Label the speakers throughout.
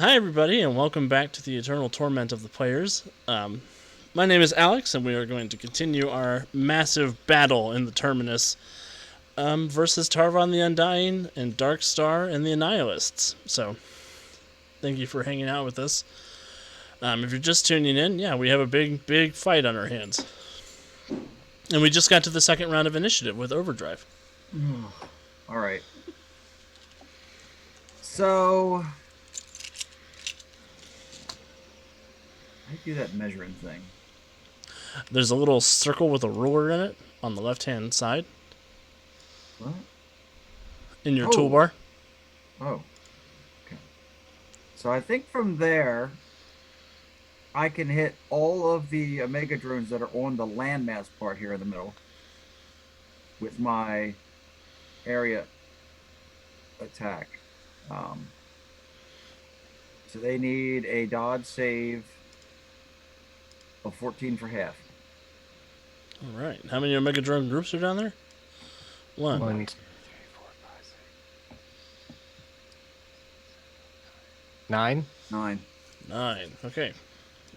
Speaker 1: Hi, everybody, and welcome back to the Eternal Torment of the Players. My name is Alex, and we are going to continue our massive battle in the Terminus versus Tarvon the Undying and Darkstar and the Annihilists. So, thank you for hanging out with us. If you're just tuning in, yeah, we have a big fight on our hands. And we just got to the second round of initiative with Overdrive.
Speaker 2: All right. So, I do that measuring thing.
Speaker 1: There's a little circle with a ruler in it on the left-hand side.
Speaker 2: What?
Speaker 1: In your toolbar.
Speaker 2: Oh. Okay. So I think from there, I can hit all of the Omega drones that are on the landmass part here in the middle with my area attack. So they need a dodge save of 14 for half.
Speaker 1: All right. How many Omega Drone groups are down there? One.
Speaker 3: 1, 2, 3, 4, 5, 6, 9.
Speaker 2: 9.
Speaker 1: Okay.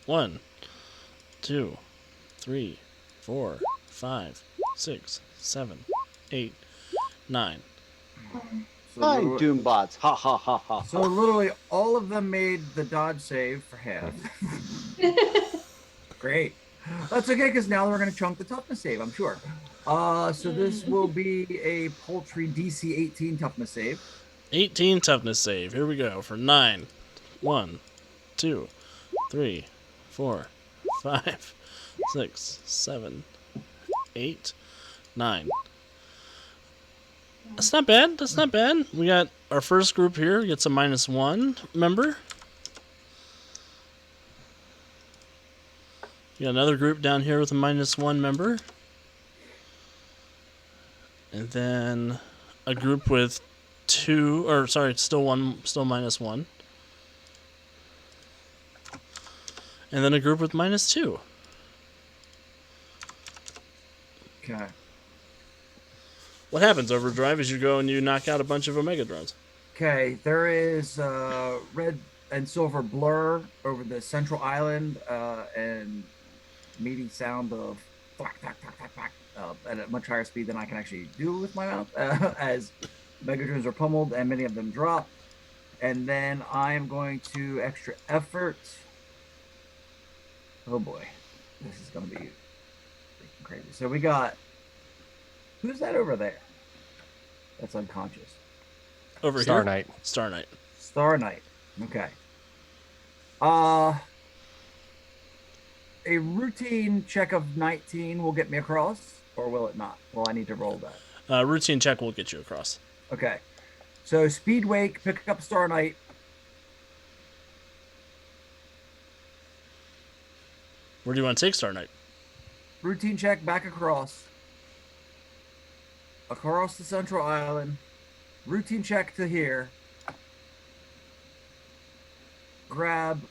Speaker 1: 1, 2, 3, 4, 5, 6, 7, 8, 9.
Speaker 2: So
Speaker 4: Hi,
Speaker 2: literally-
Speaker 4: Doombots. Ha ha ha ha.
Speaker 2: So literally all of them made the dodge save for half. Great. That's okay because now we're going to chunk the toughness save, I'm sure. So this will be a paltry DC 18 toughness save.
Speaker 1: 18 toughness save. Here we go for 9. 1, 2, 3, 4, 5, 6, 7, 8, 9. That's not bad. That's not bad. We got our first group here. Gets a -1 member. We got another group down here with a -1 member. And then a group with still -1. And then a group with -2.
Speaker 2: Okay.
Speaker 1: What happens, Overdrive, as you go and you knock out a bunch of Omega drones?
Speaker 2: Okay, there is red and silver blur over the central island and meaty sound of thwack, thwack, thwack, thwack, thwack, at a much higher speed than I can actually do with my mouth as Megadrones are pummeled and many of them drop. And then I am going to extra effort. Oh boy, this is going to be freaking crazy. So we got, who's that over there? That's unconscious.
Speaker 1: Over
Speaker 3: Star
Speaker 1: here?
Speaker 3: Knight.
Speaker 1: Star Knight.
Speaker 2: Star Knight. Okay. A routine check of 19 will get me across, or will it not? Well, I need to roll that.
Speaker 1: Routine check will get you across.
Speaker 2: Okay. So speed wake, pick up Star Knight.
Speaker 1: Where do you want to take Star Knight?
Speaker 2: Routine check back across. Across the central island. Routine check to here. Grab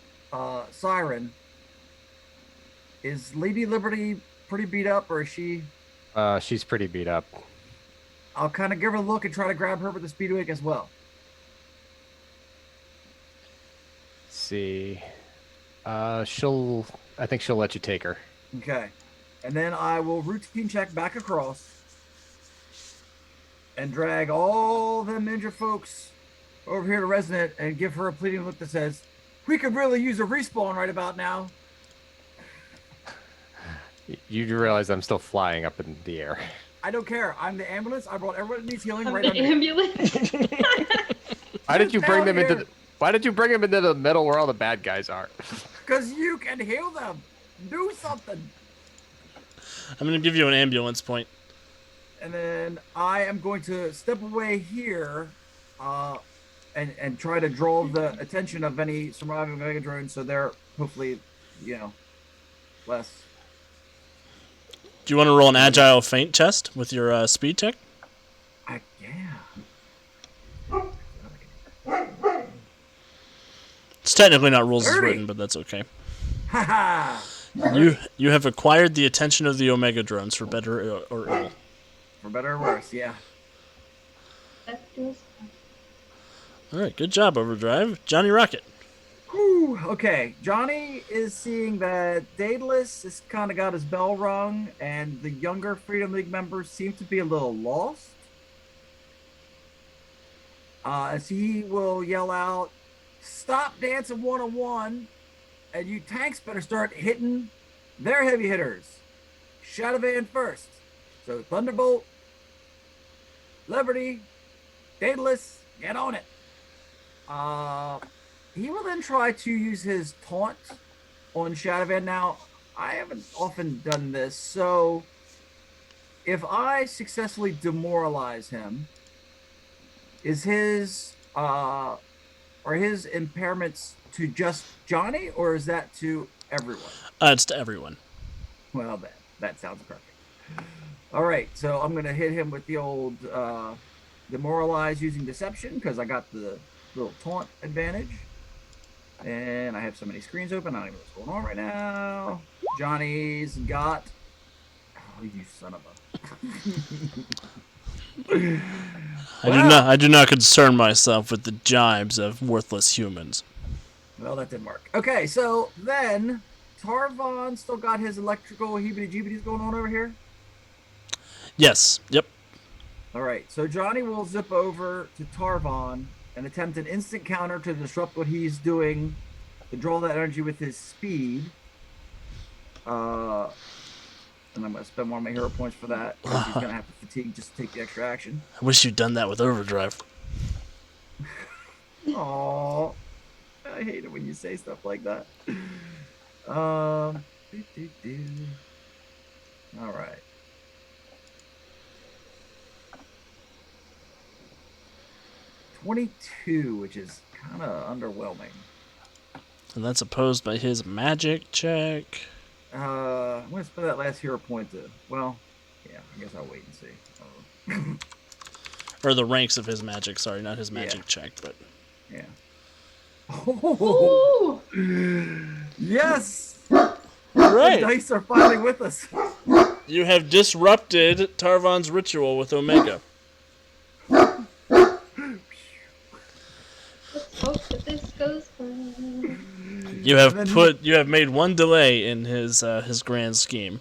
Speaker 2: Siren. Is Lady Liberty pretty beat up, or is she?
Speaker 3: She's pretty beat up.
Speaker 2: I'll kind of give her a look and try to grab her with the speed wake as well.
Speaker 3: Let's see. I think she'll let you take her.
Speaker 2: Okay. And then I will routine check back across and drag all them ninja folks over here to Resonant and give her a pleading look that says, we could really use a respawn right about now.
Speaker 3: You do realize I'm still flying up in the air.
Speaker 2: I don't care. I'm the ambulance. I brought everyone that needs healing
Speaker 5: I'm
Speaker 2: right
Speaker 5: the
Speaker 2: under me.
Speaker 5: ambulance.
Speaker 3: Why did you bring them
Speaker 2: down
Speaker 3: into?
Speaker 2: here.
Speaker 3: Why did you bring them into the middle where all the bad guys are?
Speaker 2: Because you can heal them. Do something.
Speaker 1: I'm going to give you an ambulance point.
Speaker 2: And then I am going to step away here and try to draw the attention of any surviving Mega drones so they're hopefully, less.
Speaker 1: Do you want to roll an agile feint test with your speed check?
Speaker 2: Yeah.
Speaker 1: It's technically not rules as
Speaker 2: 30.
Speaker 1: written, but that's okay.
Speaker 2: Haha.
Speaker 1: You have acquired the attention of the Omega drones for better or ill.
Speaker 2: For better or worse, yeah.
Speaker 1: All right, good job, Overdrive. Johnny Rocket.
Speaker 2: Whew, okay, Johnny is seeing that Daedalus has kind of got his bell rung, and the younger Freedom League members seem to be a little lost. As he will yell out, "Stop dancing 101, and you tanks better start hitting their heavy hitters. Shadowvan first. So Thunderbolt, Liberty, Daedalus, get on it." He will then try to use his taunt on Shadowvan. Now, I haven't often done this, so if I successfully demoralize him, is his are his impairments to just Johnny, or is that to everyone?
Speaker 1: It's to everyone.
Speaker 2: Well, that sounds perfect. All right, so I'm gonna hit him with the old demoralize using deception because I got the little taunt advantage. And I have so many screens open. I don't even know what's going on right now. Johnny's got. Oh, you son of a.
Speaker 1: I do not concern myself with the jibes of worthless humans.
Speaker 2: Well, that didn't work. Okay, so then Tarvon still got his electrical heebity-jeebities going on over here.
Speaker 1: Yes. Yep.
Speaker 2: All right, so Johnny will zip over to Tarvon and attempt an instant counter to disrupt what he's doing to draw that energy with his speed. And I'm going to spend one of my hero points for that. He's going to have to fatigue just to take the extra action.
Speaker 1: I wish you'd done that with overdrive.
Speaker 2: Aww. I hate it when you say stuff like that. All right. $22, which is kind of underwhelming.
Speaker 1: And that's opposed by his magic check.
Speaker 2: I'm going to spend that last hero point to, well, yeah, I guess I'll wait and see.
Speaker 1: Or the ranks of his magic, sorry, not his magic check, but...
Speaker 2: Yeah. Oh! Yes!
Speaker 1: All
Speaker 2: The
Speaker 1: right.
Speaker 2: dice are finally with us.
Speaker 1: You have disrupted Tarvon's ritual with Omega.
Speaker 5: Let's hope that this goes well.
Speaker 1: You have made one delay in his grand scheme.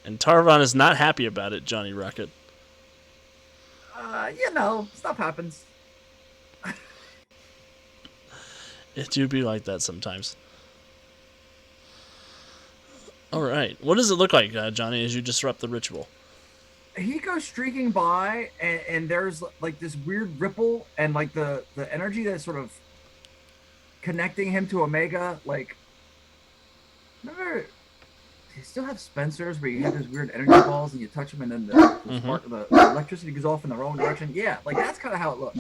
Speaker 1: And Tarvon is not happy about it, Johnny Rocket.
Speaker 2: Stuff happens.
Speaker 1: It do be like that sometimes. Alright. What does it look like, Johnny, as you disrupt the ritual?
Speaker 2: He goes streaking by, and there's like this weird ripple, and like the energy that's sort of connecting him to Omega. Like, remember, do you still have Spencer's where you have those weird energy balls and you touch them, and then the spark, the electricity goes off in the wrong direction? Yeah, like that's kind of how it looks,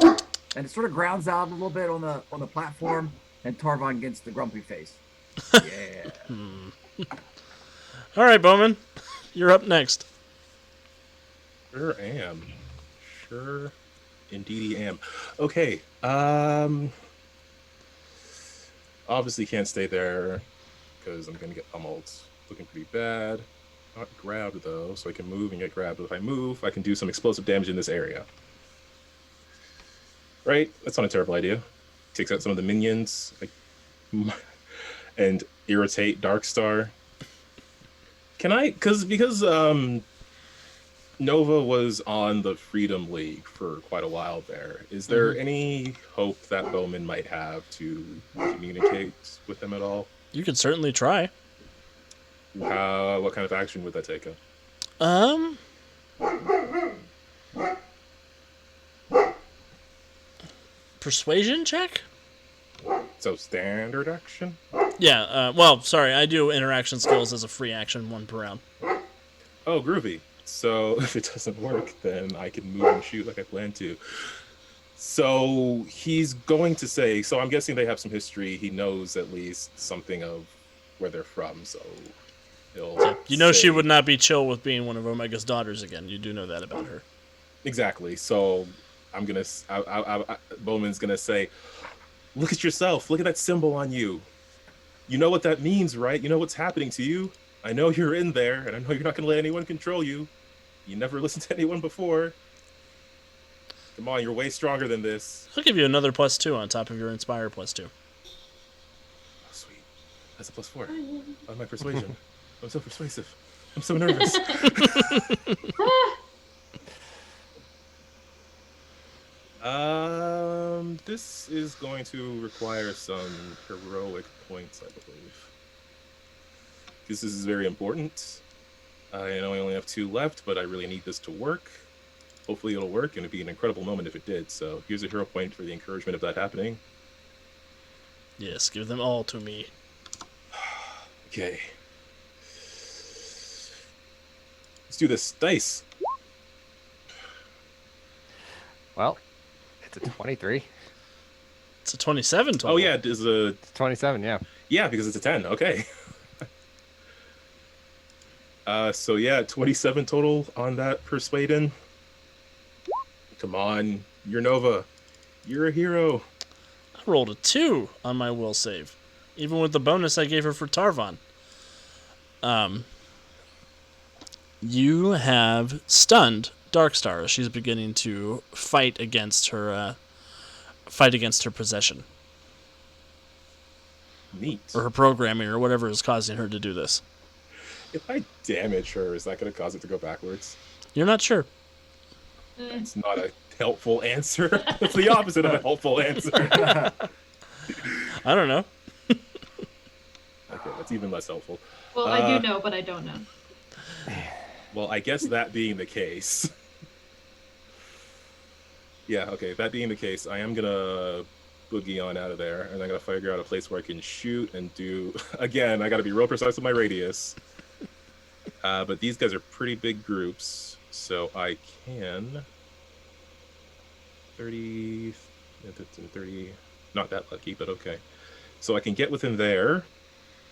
Speaker 2: and it sort of grounds out a little bit on the platform, and Tarvon gets the grumpy face. Yeah.
Speaker 1: All right, Bowman, you're up next.
Speaker 6: Sure am. Sure, indeed am. Okay. Obviously can't stay there because I'm gonna get pummeled. Looking pretty bad. Not grabbed though, so I can move and get grabbed. But if I move, I can do some explosive damage in this area. Right? That's not a terrible idea. Takes out some of the minions, and irritate Darkstar. Can I? Because Nova was on the Freedom League for quite a while there. Is there any hope that Bowman might have to communicate with them at all?
Speaker 1: You could certainly try.
Speaker 6: What kind of action would that take?
Speaker 1: Persuasion check?
Speaker 6: So standard action?
Speaker 1: Yeah, well, sorry, I do interaction skills as a free action, 1 per round.
Speaker 6: Oh, groovy. So if it doesn't work, then I can move and shoot like I plan to. So he's going to say, so I'm guessing they have some history. He knows at least something of where they're from, so he'll
Speaker 1: You know
Speaker 6: say,
Speaker 1: she would not be chill with being one of Omega's daughters again. You do know that about her.
Speaker 6: Exactly. So I'm going to, Bowman's going to say, look at yourself. Look at that symbol on you. You know what that means, right? You know what's happening to you. I know you're in there, and I know you're not going to let anyone control you. You never listened to anyone before. Come on, you're way stronger than this.
Speaker 1: I'll give you another +2 on top of your Inspire +2.
Speaker 6: Oh, sweet. That's a +4 on my persuasion. I'm so persuasive. I'm so nervous. This is going to require some heroic points, I believe. This is very important. I know I only have 2 left, but I really need this to work. Hopefully it'll work, and it'd be an incredible moment if it did. So here's a hero point for the encouragement of that happening.
Speaker 1: Yes, give them all to me.
Speaker 6: Okay. Let's do this. Dice.
Speaker 3: Well, it's a 23.
Speaker 1: It's a 27 total.
Speaker 6: Oh yeah, it is a...
Speaker 3: It's 27, yeah.
Speaker 6: Yeah, because it's a 10. Okay. So yeah, 27 total on that persuading. Come on, you're Nova. You're a hero.
Speaker 1: I rolled a 2 on my will save, even with the bonus I gave her for Tarvon. You have stunned Darkstar as she's beginning to fight against her possession
Speaker 6: Neat.
Speaker 1: or her programming or whatever is causing her to do this.
Speaker 6: If I damage her, is that going to cause it to go backwards?
Speaker 1: You're not sure.
Speaker 6: It's not a helpful answer. It's the opposite of a helpful answer.
Speaker 1: I don't know.
Speaker 6: Okay, that's even less helpful.
Speaker 5: Well, I do know, but I don't know.
Speaker 6: Well, I guess that being the case. Yeah, okay, that being the case, I am gonna boogie on out of there, and I'm gonna figure out a place where I can shoot and do... Again, I gotta be real precise with my radius. But these guys are pretty big groups, so I can... 30... 30... Not that lucky, but okay. So I can get within there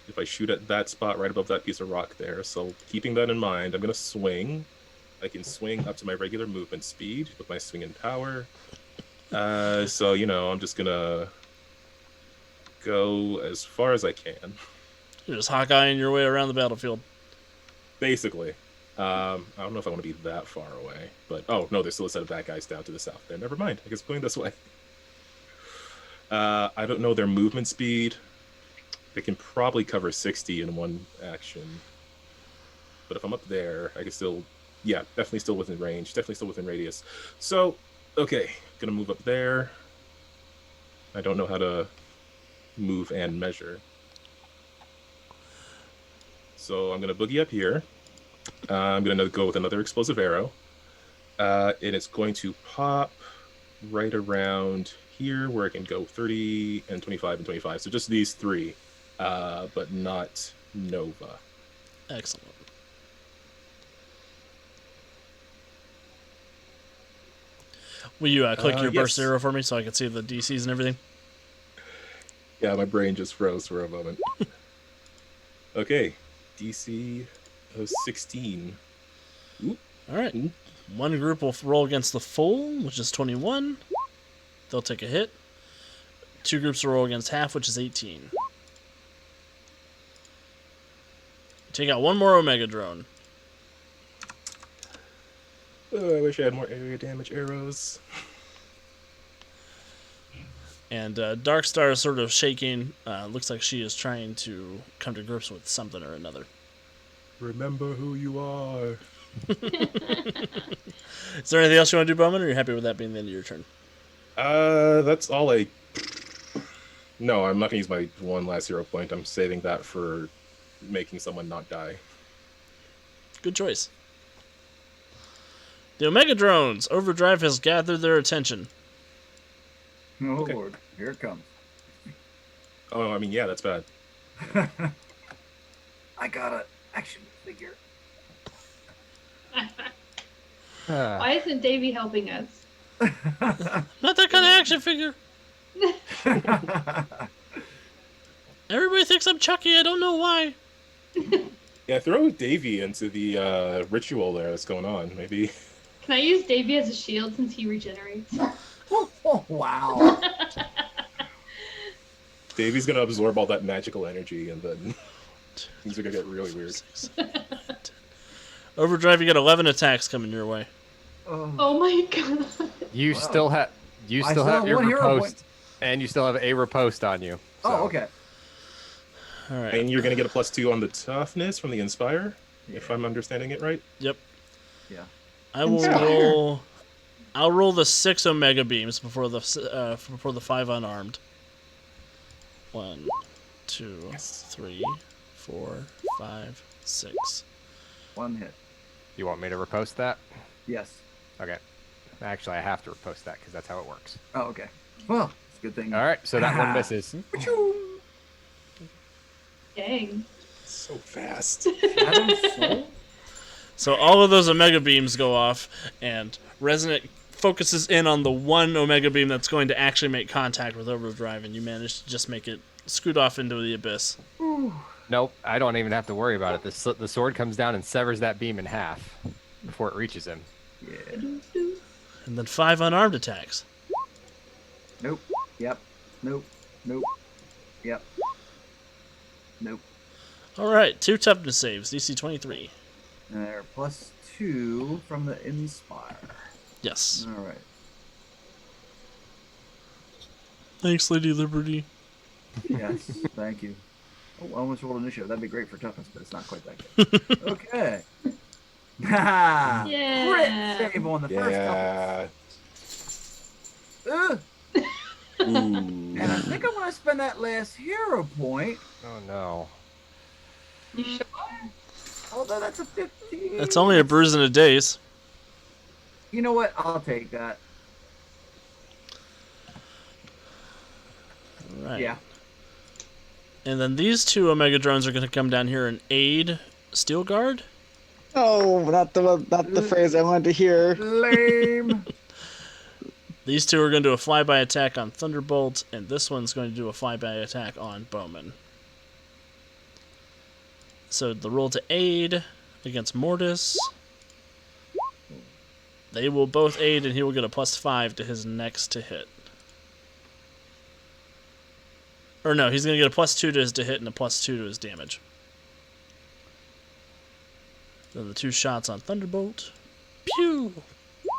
Speaker 6: if I shoot at that spot right above that piece of rock there. So keeping that in mind, I'm going to swing. I can swing up to my regular movement speed with my swing and power. So, you know, I'm just going to go as far as I can.
Speaker 1: You're just Hawkeyeing your way around the battlefield.
Speaker 6: Basically. I don't know if I want to be that far away. But, oh, no, there's still a set of bad guys down to the south there. Never mind. I guess going this way. I don't know their movement speed. They can probably cover 60 in one action. But if I'm up there, I can still... Yeah, definitely still within range. Definitely still within radius. So, okay. Gonna move up there. I don't know how to move and measure. So I'm gonna boogie up here. I'm gonna go with another explosive arrow. And it's going to pop right around here where I can go 30 and 25 and 25. So just these 3. But not Nova.
Speaker 1: Excellent. Will you click your burst
Speaker 6: yes.
Speaker 1: arrow for me so I can see the DCs and everything?
Speaker 6: Yeah, my brain just froze for a moment. Okay, DC of 16. Oop.
Speaker 1: All right. One group will roll against the full, which is 21. They'll take a hit. 2 groups will roll against half, which is 18. Take out 1 more Omega Drone.
Speaker 6: Oh, I wish I had more area damage arrows.
Speaker 1: And Darkstar is sort of shaking. Looks like she is trying to come to grips with something or another.
Speaker 6: Remember who you are.
Speaker 1: Is there anything else you want to do, Bowman, or are you happy with that being the end of your turn?
Speaker 6: That's all I... No, I'm not going to use my one last hero point. I'm saving that for making someone not die.
Speaker 1: Good choice. The Omega Drones. Overdrive has gathered their attention.
Speaker 2: Oh,
Speaker 6: Okay.
Speaker 2: Lord. Here it comes.
Speaker 6: Oh, I mean, yeah, that's bad.
Speaker 2: I got an action figure.
Speaker 5: Why isn't Davey helping us?
Speaker 1: Not that kind of action figure. Everybody thinks I'm Chucky. I don't know why.
Speaker 6: Yeah, throw Davey into the ritual there that's going on. Maybe.
Speaker 5: Can I use Davey as a shield since he regenerates?
Speaker 2: Oh, wow.
Speaker 6: Davey's going to absorb all that magical energy, and then things are going to get really weird.
Speaker 1: Overdrive, you got 11 attacks coming your way.
Speaker 5: Oh my god.
Speaker 3: You
Speaker 2: Wow.
Speaker 3: still have
Speaker 2: I still have
Speaker 3: your
Speaker 2: one hero
Speaker 3: riposte,
Speaker 2: point.
Speaker 3: and you still have a riposte on you.
Speaker 2: Oh,
Speaker 3: so-
Speaker 2: okay.
Speaker 1: All right.
Speaker 6: And you're going to get a +2 on the toughness from the Inspire, if
Speaker 2: Yeah.
Speaker 6: I'm understanding it right.
Speaker 1: Yep.
Speaker 2: Yeah.
Speaker 1: I will
Speaker 7: Inspire.
Speaker 1: roll. I'll roll the 6 Omega beams before the 5 unarmed. 1, 2,
Speaker 6: Yes.
Speaker 1: 3, 4, 5, 6.
Speaker 2: One hit.
Speaker 3: You want me to riposte that?
Speaker 2: Yes.
Speaker 3: Okay. Actually, I have to riposte that because that's how it works.
Speaker 2: Oh, okay. Well, it's a good thing.
Speaker 3: All right, so that one misses.
Speaker 5: Dang.
Speaker 6: So fast.
Speaker 2: Shadow Soul?
Speaker 1: So all of those Omega beams go off, and Resonant focuses in on the one Omega beam that's going to actually make contact with Overdrive, and you manage to just make it scoot off into the abyss.
Speaker 3: Nope, I don't even have to worry about it. The sword comes down and severs that beam in half before it reaches him.
Speaker 2: Yeah.
Speaker 1: And then 5 unarmed attacks.
Speaker 2: Nope. Yep. Nope. Nope. Yep. Nope.
Speaker 1: All right, 2 toughness saves, DC 23.
Speaker 2: And they're +2 from the Inspire.
Speaker 1: Yes.
Speaker 2: All right.
Speaker 1: Thanks, Lady Liberty.
Speaker 2: Yes. Thank you. Oh, I almost rolled initiative. That'd be great for toughness, but it's not quite that good. Okay. Ha!
Speaker 5: Yeah.
Speaker 2: Crit save on the first
Speaker 6: Yeah.
Speaker 2: couple. Ugh.
Speaker 6: Ooh.
Speaker 2: And I think I'm gonna spend that last hero point.
Speaker 3: Oh no.
Speaker 5: You sure?
Speaker 2: Although that's a 15.
Speaker 1: That's only a bruise and a daze.
Speaker 2: You know what? I'll take that.
Speaker 1: All right.
Speaker 2: Yeah.
Speaker 1: And then these 2 Omega drones are going to come down here and aid Steel Guard.
Speaker 7: Oh, not the phrase I wanted to hear.
Speaker 2: Lame.
Speaker 1: These 2 are going to do a flyby attack on Thunderbolt, and this one's going to do a flyby attack on Bowman. So the roll to aid against Mortis. They will both aid, and he will get a +5 to his next to hit. Or no, he's going to get a +2 to his to hit and a +2 to his damage. Then the 2 shots on Thunderbolt. Pew!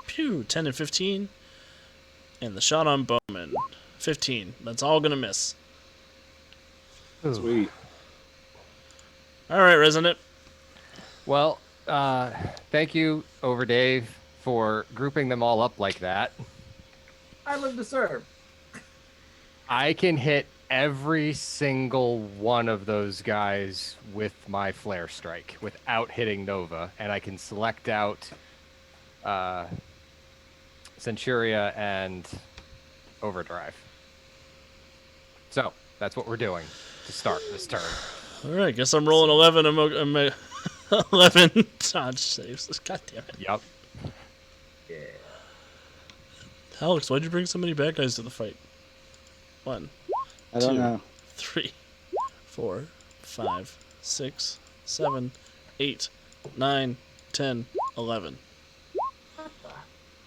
Speaker 1: Pew! 10 and 15. And the shot on Bowman. 15. That's all going to miss.
Speaker 6: Sweet.
Speaker 1: All right, Resonant.
Speaker 3: Well, thank you, Over Dave, for grouping them all up like that.
Speaker 2: I live to serve.
Speaker 3: I can hit every single one of those guys with my Flare Strike without hitting Nova, and I can select out Centuria and Overdrive. So, that's what we're doing to start this turn.
Speaker 1: All right, guess I'm rolling 11 11 dodge saves. God damn it.
Speaker 3: Yep.
Speaker 2: Yeah.
Speaker 1: Alex, why'd you bring so many bad guys to the fight? 1,
Speaker 7: I don't
Speaker 1: 2,
Speaker 7: know.
Speaker 1: 3, 4, 5, 6, 7, 8, 9, 10, 11.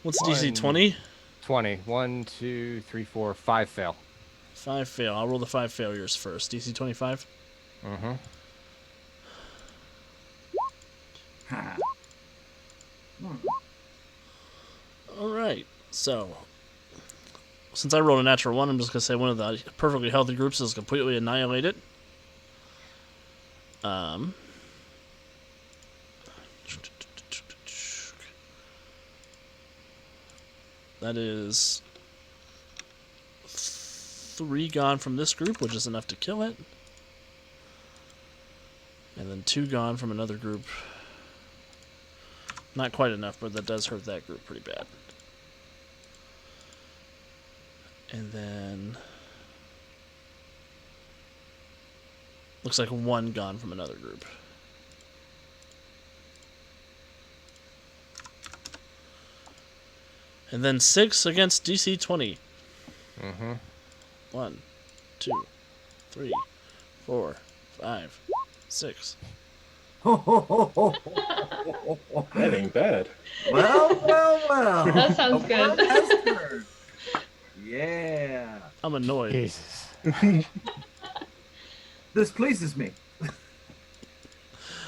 Speaker 1: What's DC? 20?
Speaker 3: 20. 1, 2, 3, 4, 5 fail.
Speaker 1: 5 fail. I'll roll the 5 failures first. DC 25?
Speaker 3: Mm-hmm.
Speaker 2: Ha.
Speaker 1: All right. So, since I rolled a natural 1, I'm just going to say one of the perfectly healthy groups is completely annihilated. That is 3 gone from this group, which is enough to kill it. And then 2 gone from another group. Not quite enough, but that does hurt that group pretty bad. And then looks like 1 gone from another group. And then 6 against DC 20.
Speaker 3: Mm-hmm.
Speaker 1: 1, 2, 3, 4, 5, 6.
Speaker 6: That ain't bad.
Speaker 2: Well.
Speaker 5: That sounds good.
Speaker 2: Esther. Yeah.
Speaker 1: I'm annoyed.
Speaker 3: Jesus.
Speaker 2: This pleases me.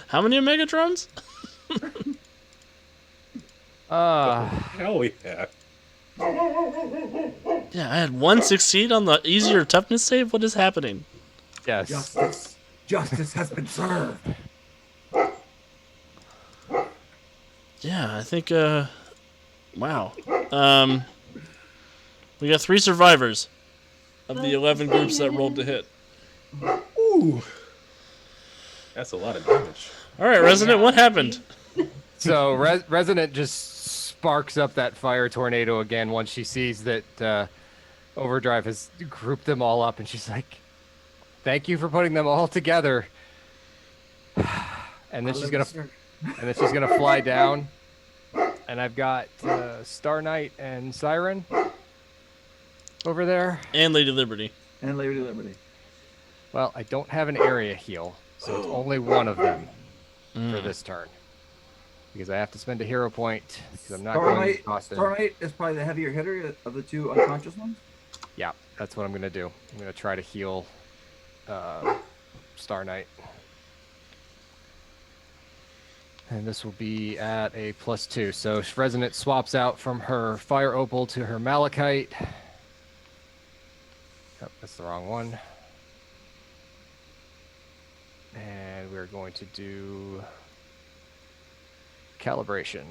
Speaker 1: How many Omega drones?
Speaker 6: Hell yeah.
Speaker 1: Yeah, I had one succeed on the easier toughness save. What is happening?
Speaker 3: Yes.
Speaker 2: Justice has been served.
Speaker 1: Yeah, I think. Wow. We got 3 survivors of the 11 groups that rolled to hit.
Speaker 6: Ooh. That's a lot of damage.
Speaker 1: All right, Resident, what happened?
Speaker 3: So Resonant just sparks up that fire tornado again once she sees that Overdrive has grouped them all up, and she's like, "Thank you for putting them all together." And then she's gonna fly down, and I've got Star Knight and Siren over there.
Speaker 1: And Lady Liberty.
Speaker 2: And Lady Liberty.
Speaker 3: Well, I don't have an area heal, so it's only one of them for this turn. Because I have to spend a hero point, because I'm not going to cost it.
Speaker 2: Star Knight is probably the heavier hitter of the 2 unconscious ones.
Speaker 3: Yeah, that's what I'm going to do. I'm going to try to heal Star Knight. And this will be at a +2. So Resonant swaps out from her Fire Opal to her Malachite. Oh, that's the wrong one. And we're going to do calibration.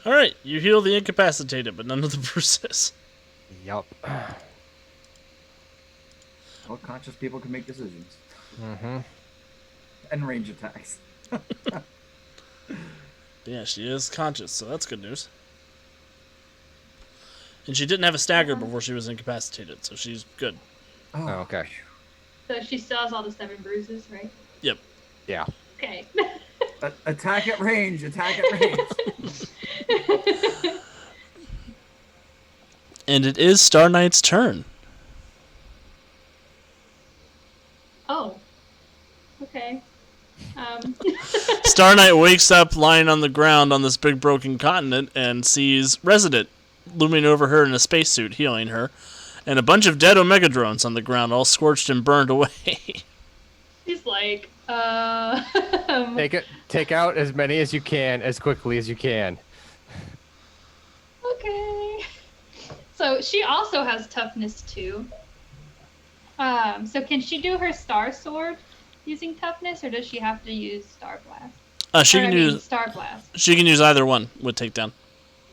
Speaker 1: All right, you heal the incapacitated, but none of the bruises.
Speaker 3: Yup.
Speaker 2: Well, conscious people can make decisions.
Speaker 3: Mm-hmm.
Speaker 2: And range attacks.
Speaker 1: Yeah, she is conscious, so that's good news. And she didn't have a stagger before she was incapacitated, so she's good.
Speaker 3: Oh, okay.
Speaker 5: So she still has all the 7 bruises, right?
Speaker 1: Yep.
Speaker 3: Yeah.
Speaker 5: Okay.
Speaker 2: Attack at range. Attack at range.
Speaker 1: And it is Star Knight's turn.
Speaker 5: Oh. Okay.
Speaker 1: Star Knight wakes up lying on the ground on this big broken continent and sees Resident looming over her in a spacesuit, healing her, and a bunch of dead Omega drones on the ground, all scorched and burned away.
Speaker 5: She's like,
Speaker 3: Take out as many as you can, as quickly as you can.
Speaker 5: okay. So she also has toughness 2. So can she do her Star Sword using toughness, or does she have to use Star Blast?
Speaker 1: She can use
Speaker 5: Star Blast.
Speaker 1: She can use either one with takedown.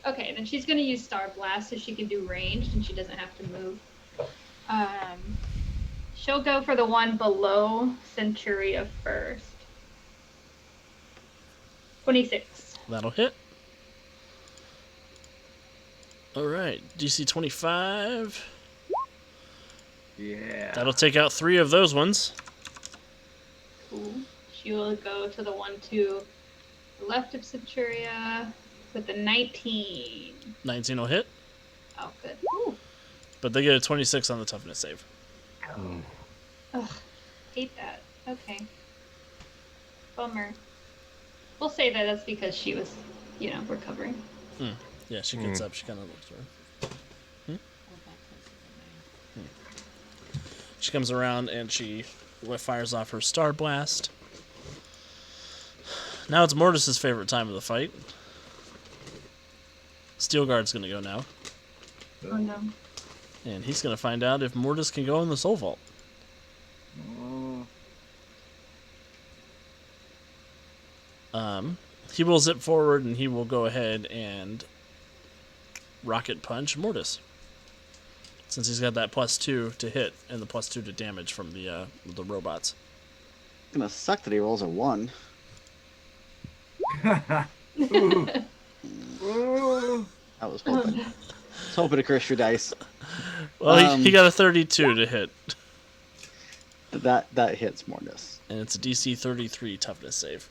Speaker 5: Okay, then she's gonna use Star Blast so she can do ranged and she doesn't have to move. She'll go for the one below Centuria first. 26.
Speaker 1: That'll hit. All right, DC 25.
Speaker 2: Yeah.
Speaker 1: That'll take out 3 of those ones.
Speaker 5: Cool. She will go to the one to the left of Centuria with the 19.
Speaker 1: 19 will hit,
Speaker 5: Oh, good. Ooh.
Speaker 1: but they get a 26 on the toughness save.
Speaker 5: Ugh, hate that. Okay. Bummer. We'll say that that's because she was, recovering.
Speaker 1: Yeah, she gets up. She kind of looks around. She comes around and she fires off her Star Blast. Now it's Mortis's favorite time of the fight. Steel Guard's going to go now.
Speaker 5: Oh no.
Speaker 1: And he's going to find out if Mortis can go in the Soul Vault. He will zip forward and he will go ahead and rocket punch Mortis. Since he's got that +2 to hit and the +2 to damage from the robots.
Speaker 7: It's gonna suck that he rolls a 1.
Speaker 2: Ooh.
Speaker 7: I was hoping. To curse your dice.
Speaker 1: Well, he got a 32 to hit.
Speaker 7: That hits Mortis.
Speaker 1: And it's a DC 33 toughness save.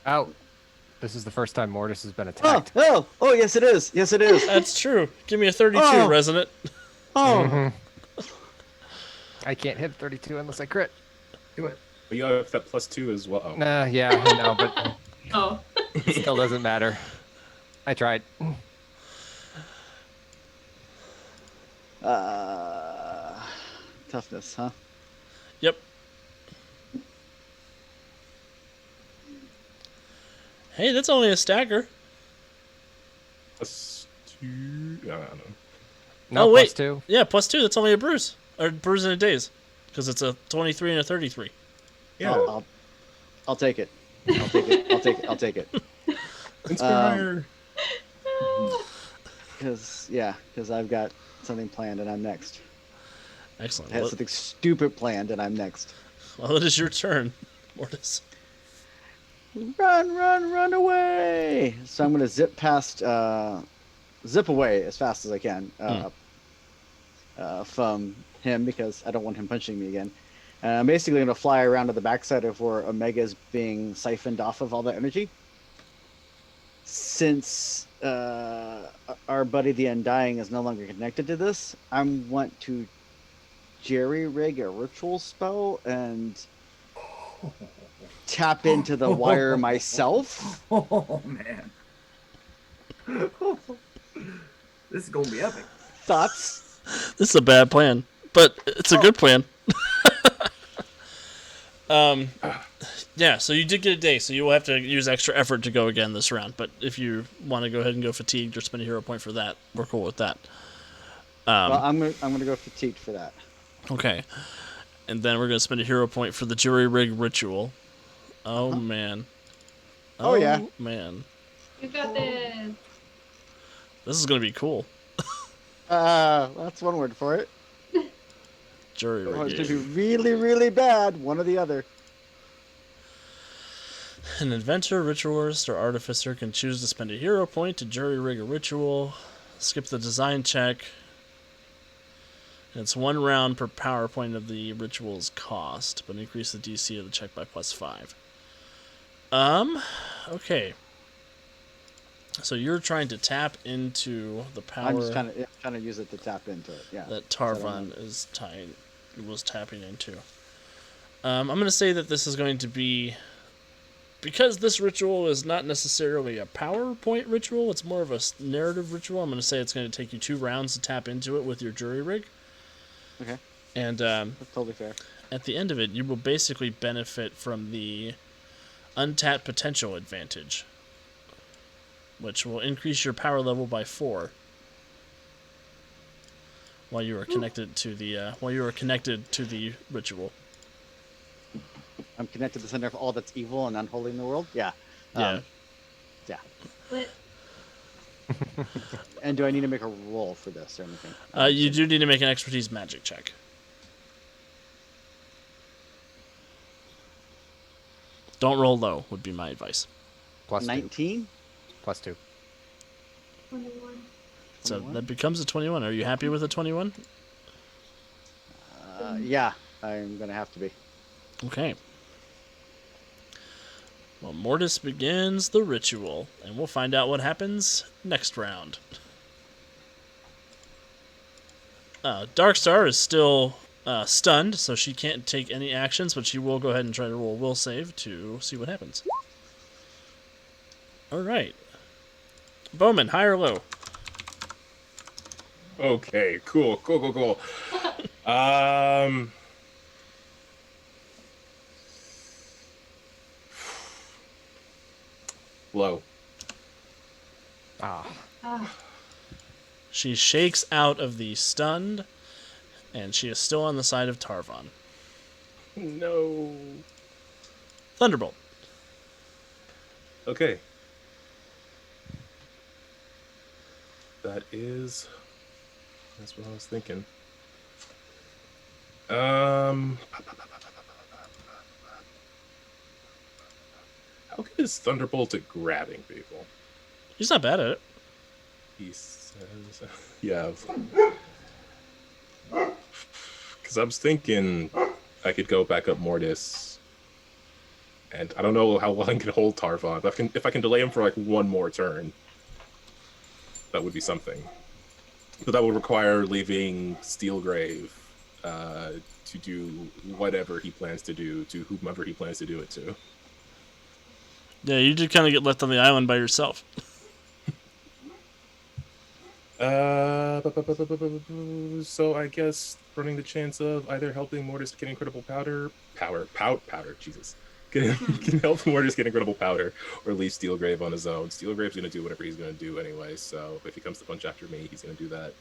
Speaker 3: Ow. This is the first time Mortis has been attacked.
Speaker 7: Oh, yes it is. Yes it is.
Speaker 1: That's true. Give me a 32,
Speaker 7: Oh.
Speaker 1: Resonant.
Speaker 7: Oh.
Speaker 3: I can't hit 32 unless I crit.
Speaker 2: Do it.
Speaker 6: But you have that +2 as well.
Speaker 3: Nah, yeah, I know, but
Speaker 5: Oh.
Speaker 3: it still doesn't matter. I tried.
Speaker 7: Toughness, huh?
Speaker 1: Yep. Hey, that's only a stagger.
Speaker 6: Plus 2. I don't know.
Speaker 3: No,
Speaker 1: Oh, wait.
Speaker 3: +2.
Speaker 1: Yeah, +2. That's only a bruise. Or bruise in a daze. Because it's a 23 and a 33.
Speaker 6: Yeah.
Speaker 7: I'll take it. I'll take it. I'll take it. I'll take it.
Speaker 6: Inspire.
Speaker 7: Because I've got something planned and I'm next.
Speaker 1: Excellent.
Speaker 7: I had something stupid planned and I'm next.
Speaker 1: Well, it is your turn, Mortis.
Speaker 7: Run away! So I'm gonna zip away as fast as I can from him because I don't want him punching me again. And I'm basically gonna fly around to the backside of where Omega's being siphoned off of all that energy. Since our buddy the Undying is no longer connected to this, I want to jerry rig a ritual spell and tap into the wire myself.
Speaker 2: Oh man. This is gonna be epic.
Speaker 7: Thoughts?
Speaker 1: This is a bad plan, but it's a good plan. Yeah, so you did get a day, so you will have to use extra effort to go again this round. But if you want to go ahead and go fatigued or spend a hero point for that, we're cool with that.
Speaker 7: Well, I'm gonna go fatigued for that.
Speaker 1: Okay. And then we're going to spend a hero point for the jury rig ritual. Oh, man.
Speaker 7: Oh, yeah.
Speaker 1: Man.
Speaker 5: You got this.
Speaker 1: This is going to be cool.
Speaker 7: That's one word for it.
Speaker 1: Jury
Speaker 7: Oh, it's
Speaker 1: rig.
Speaker 7: gonna be really, really bad. One or the other.
Speaker 1: An inventor, ritualist, or artificer can choose to spend a hero point to jury rig a ritual, skip the design check, and it's 1 round per power point of the ritual's cost, but increase the DC of the check by +5. Okay. So you're trying to tap into the power
Speaker 7: I'm just trying to use it to tap into it. Yeah.
Speaker 1: that Tarvon was tapping into. I'm going to say that this is going to be, because this ritual is not necessarily a PowerPoint ritual, it's more of a narrative ritual. I'm going to say it's going to take you 2 rounds to tap into it with your jury rig.
Speaker 7: Okay.
Speaker 1: And
Speaker 7: That's totally fair.
Speaker 1: at the end of it, you will basically benefit from the untapped potential advantage, which will increase your power level by 4 while you are connected to the ritual.
Speaker 7: I'm connected to the center of all that's evil and unholy in the world. Yeah.
Speaker 1: Yeah.
Speaker 7: Yeah.
Speaker 5: Split.
Speaker 7: And do I need to make a roll for this or anything?
Speaker 1: You do need to make an expertise magic check. Don't roll low, would be my advice.
Speaker 3: +2.
Speaker 7: 19?
Speaker 3: +2.
Speaker 5: 21.
Speaker 1: So
Speaker 7: 21?
Speaker 1: that becomes a 21. Are you happy with a 21?
Speaker 7: Yeah, I'm gonna have to be.
Speaker 1: Okay. Well, Mortis begins the ritual, and we'll find out what happens next round. Darkstar is still stunned, so she can't take any actions, but she will go ahead and try to roll a will save to see what happens. Alright. Bowman, high or low?
Speaker 6: Okay, cool. Low.
Speaker 3: Ah.
Speaker 5: Ah,
Speaker 1: She shakes out of the stunned, and she is still on the side of Tarvon.
Speaker 6: No.
Speaker 1: Thunderbolt.
Speaker 6: Okay. That's what I was thinking. How good is Thunderbolt at grabbing people?
Speaker 1: He's not bad at it.
Speaker 6: He says, yeah. Because I was thinking I could go back up Mortis, and I don't know how long I can hold Tarvon. If I can delay him for like 1 more turn, that would be something. But that would require leaving Steelgrave to do whatever he plans to do to whomever he plans to do it to.
Speaker 1: Yeah, you did kind of get left on the island by yourself.
Speaker 6: So I guess running the chance of either helping Mortis get incredible powder, Jesus, can help Mortis get incredible powder, or leave Steelgrave on his own. Steelgrave's gonna do whatever he's gonna do anyway. So if he comes to punch after me, he's gonna do that.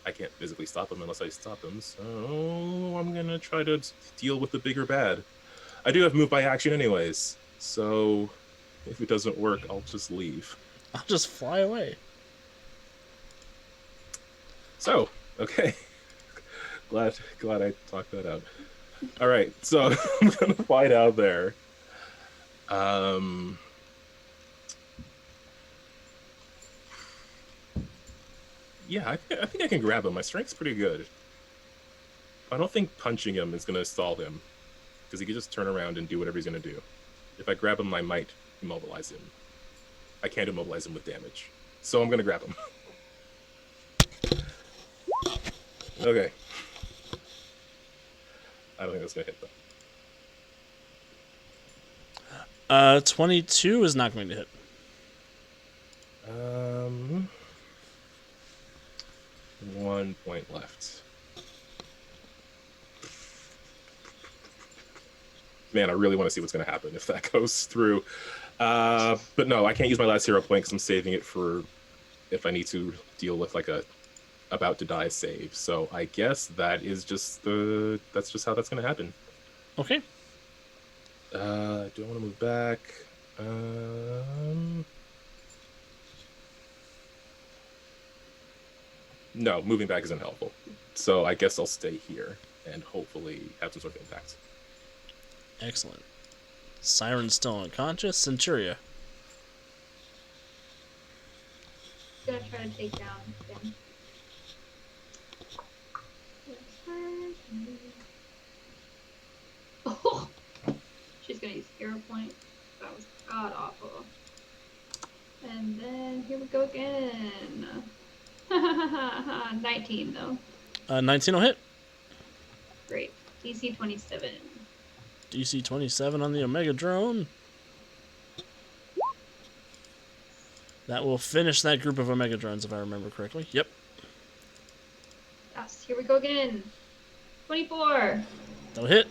Speaker 6: I can't physically stop him unless I stop him. So I'm gonna try to deal with the bigger bad. I do have move by action anyways. So if it doesn't work, I'll just leave.
Speaker 1: I'll just fly away.
Speaker 6: So, okay. glad I talked that out. All right, so I'm gonna fly down there. Yeah, I think I can grab him. My strength's pretty good. I don't think punching him is gonna stall him, because he can just turn around and do whatever he's gonna do. If I grab him, I might immobilize him. I can't immobilize him with damage, so I'm gonna grab him. Okay. I don't think that's gonna hit though.
Speaker 1: 22 is not going to hit.
Speaker 6: 1 point left. Man, I really want to see what's going to happen if that goes through. But no, I can't use my last hero point because I'm saving it for if I need to deal with like a about to die save. So I guess that is just that's just how that's going to happen.
Speaker 1: Okay.
Speaker 6: Do I want to move back? No, moving back isn't helpful. So I guess I'll stay here and hopefully have some sort of impact.
Speaker 1: Excellent. Siren's still unconscious. Centuria.
Speaker 5: Gonna try to take down him. Oh, she's gonna use hero point. That was god awful. And then here we go again. 19 though.
Speaker 1: 19 will hit.
Speaker 5: Great. DC 27.
Speaker 1: DC 27 on the Omega Drone. That will finish that group of Omega Drones, if I remember correctly. Yep.
Speaker 5: Yes, here we go again. 24.
Speaker 1: That'll hit.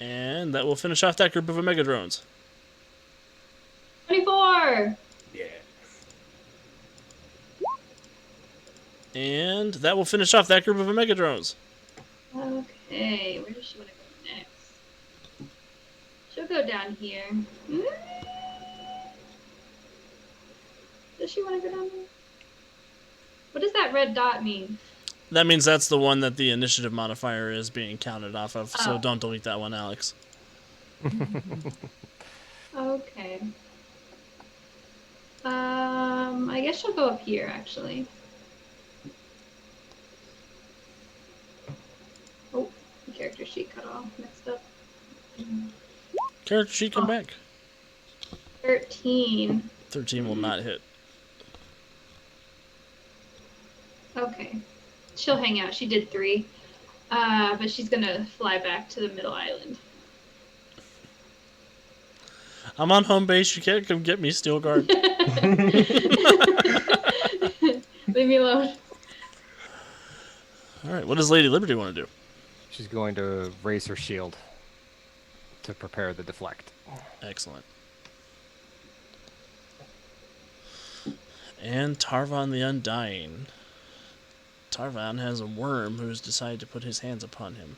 Speaker 1: And that will finish off that group of Omega Drones.
Speaker 5: 24.
Speaker 6: Yeah.
Speaker 1: And that will finish off that group of Omega Drones.
Speaker 5: Okay, where does she want to go next? She'll go down here. Does she want to go down there? What does that red dot mean?
Speaker 1: That means that's the one that the initiative modifier is being counted off of, so
Speaker 5: Oh.
Speaker 1: don't delete that one, Alex.
Speaker 5: Okay. I guess she'll go up here, actually. Oh, the character sheet cut off. Messed up.
Speaker 1: Character sheet, come back.
Speaker 5: 13.
Speaker 1: 13 will not hit.
Speaker 5: Okay. She'll hang out. She did 3. But she's gonna fly back to the middle island.
Speaker 1: I'm on home base. You can't come get me, Steel Guard.
Speaker 5: Leave me alone.
Speaker 1: All right, what does Lady Liberty want to do?
Speaker 3: She's going to raise her shield to prepare the deflect.
Speaker 1: Excellent. And Tarvan the Undying. Tarvan has a worm who's decided to put his hands upon him.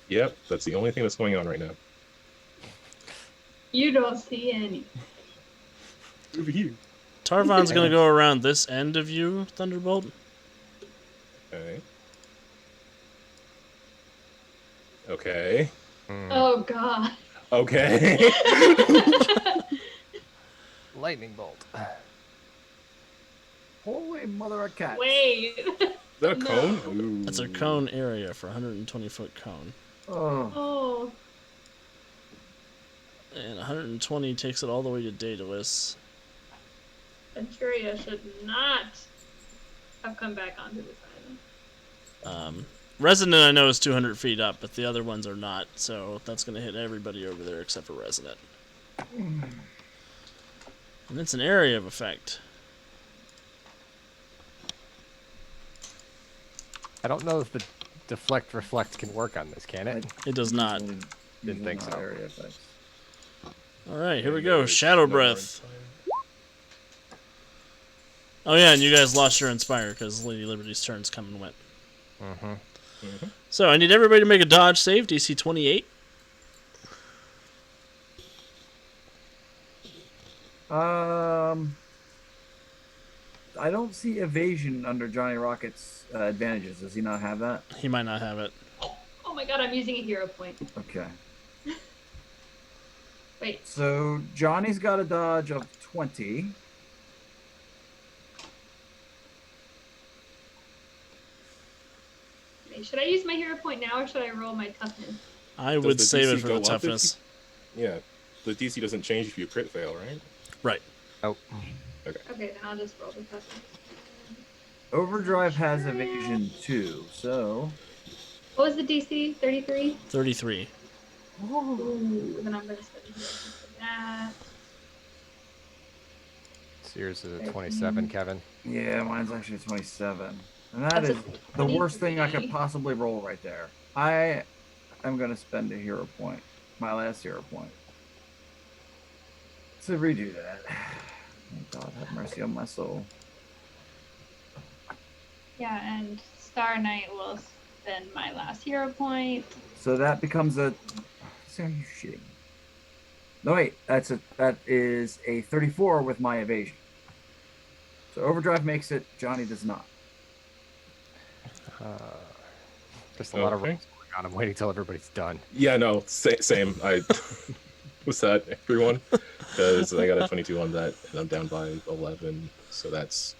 Speaker 6: Yep, that's the only thing that's going on right now.
Speaker 5: You don't see any.
Speaker 6: Over here.
Speaker 1: Tarvan's going to go around this end of you, Thunderbolt.
Speaker 6: Okay. Okay.
Speaker 5: Oh god.
Speaker 6: Okay.
Speaker 3: Lightning bolt.
Speaker 2: Holy mother of cats.
Speaker 5: Wait.
Speaker 6: Is that a
Speaker 5: No.
Speaker 6: cone? Ooh.
Speaker 1: That's a cone area for a 120-foot cone.
Speaker 2: Oh.
Speaker 5: Oh.
Speaker 1: And 120 takes it all the way to Daedalus.
Speaker 5: Centuria should not have come back onto this island.
Speaker 1: Resonant, I know, is 200 feet up, but the other ones are not, so that's going to hit everybody over there except for Resonant. And it's an area of effect.
Speaker 3: I don't know if the deflect reflect can work on this, can it?
Speaker 1: It does not.
Speaker 3: Didn't think
Speaker 2: Not
Speaker 3: so.
Speaker 2: area effects.
Speaker 1: All right, here we
Speaker 6: Yeah,
Speaker 1: go.
Speaker 6: there's
Speaker 1: Shadow
Speaker 6: no more
Speaker 1: Breath.
Speaker 6: inspire.
Speaker 1: Oh yeah, and you guys lost your Inspire because Lady Liberty's turns come and went.
Speaker 3: Mm-hmm.
Speaker 1: So I need everybody to make a dodge save, DC 28.
Speaker 2: I don't see evasion under Johnny Rocket's advantages. Does he not have that?
Speaker 1: He might not have it.
Speaker 5: Oh my god, I'm using a hero point.
Speaker 2: Okay.
Speaker 5: Wait,
Speaker 2: So Johnny's got a dodge of 20.
Speaker 5: wait, should I use my hero point now or should I roll my toughness?
Speaker 1: I
Speaker 6: Does
Speaker 1: would
Speaker 6: the
Speaker 1: save it
Speaker 6: DC
Speaker 1: for
Speaker 6: go
Speaker 1: the
Speaker 6: up if you-
Speaker 1: toughness.
Speaker 6: Yeah, the DC doesn't change if you crit fail, right?
Speaker 1: Right.
Speaker 3: Oh,
Speaker 5: Okay, then I'll just roll the toughness.
Speaker 2: Overdrive has evasion too, so
Speaker 5: What was the DC? 33?
Speaker 1: 33.
Speaker 5: Ooh, then I'm gonna spend a hero point for that.
Speaker 3: so yours is a 27, Kevin.
Speaker 2: yeah, mine's actually 27. And that
Speaker 5: That's a
Speaker 2: is the worst thing I
Speaker 5: 23.
Speaker 2: could possibly roll right there. I am going to spend a hero point, my last hero point, to redo that. Oh, God, have mercy on my soul.
Speaker 5: Yeah, and Star Knight will spend my last hero point.
Speaker 2: So that becomes a. Are you shitting? No, wait. That is a 34 with my evasion. So overdrive makes it. Johnny does not.
Speaker 3: Just a lot of
Speaker 6: Okay.
Speaker 3: rolls going on. I'm waiting till everybody's done.
Speaker 6: Yeah, no, same. I was that everyone because I got a 22 on that, and I'm down by 11. So that's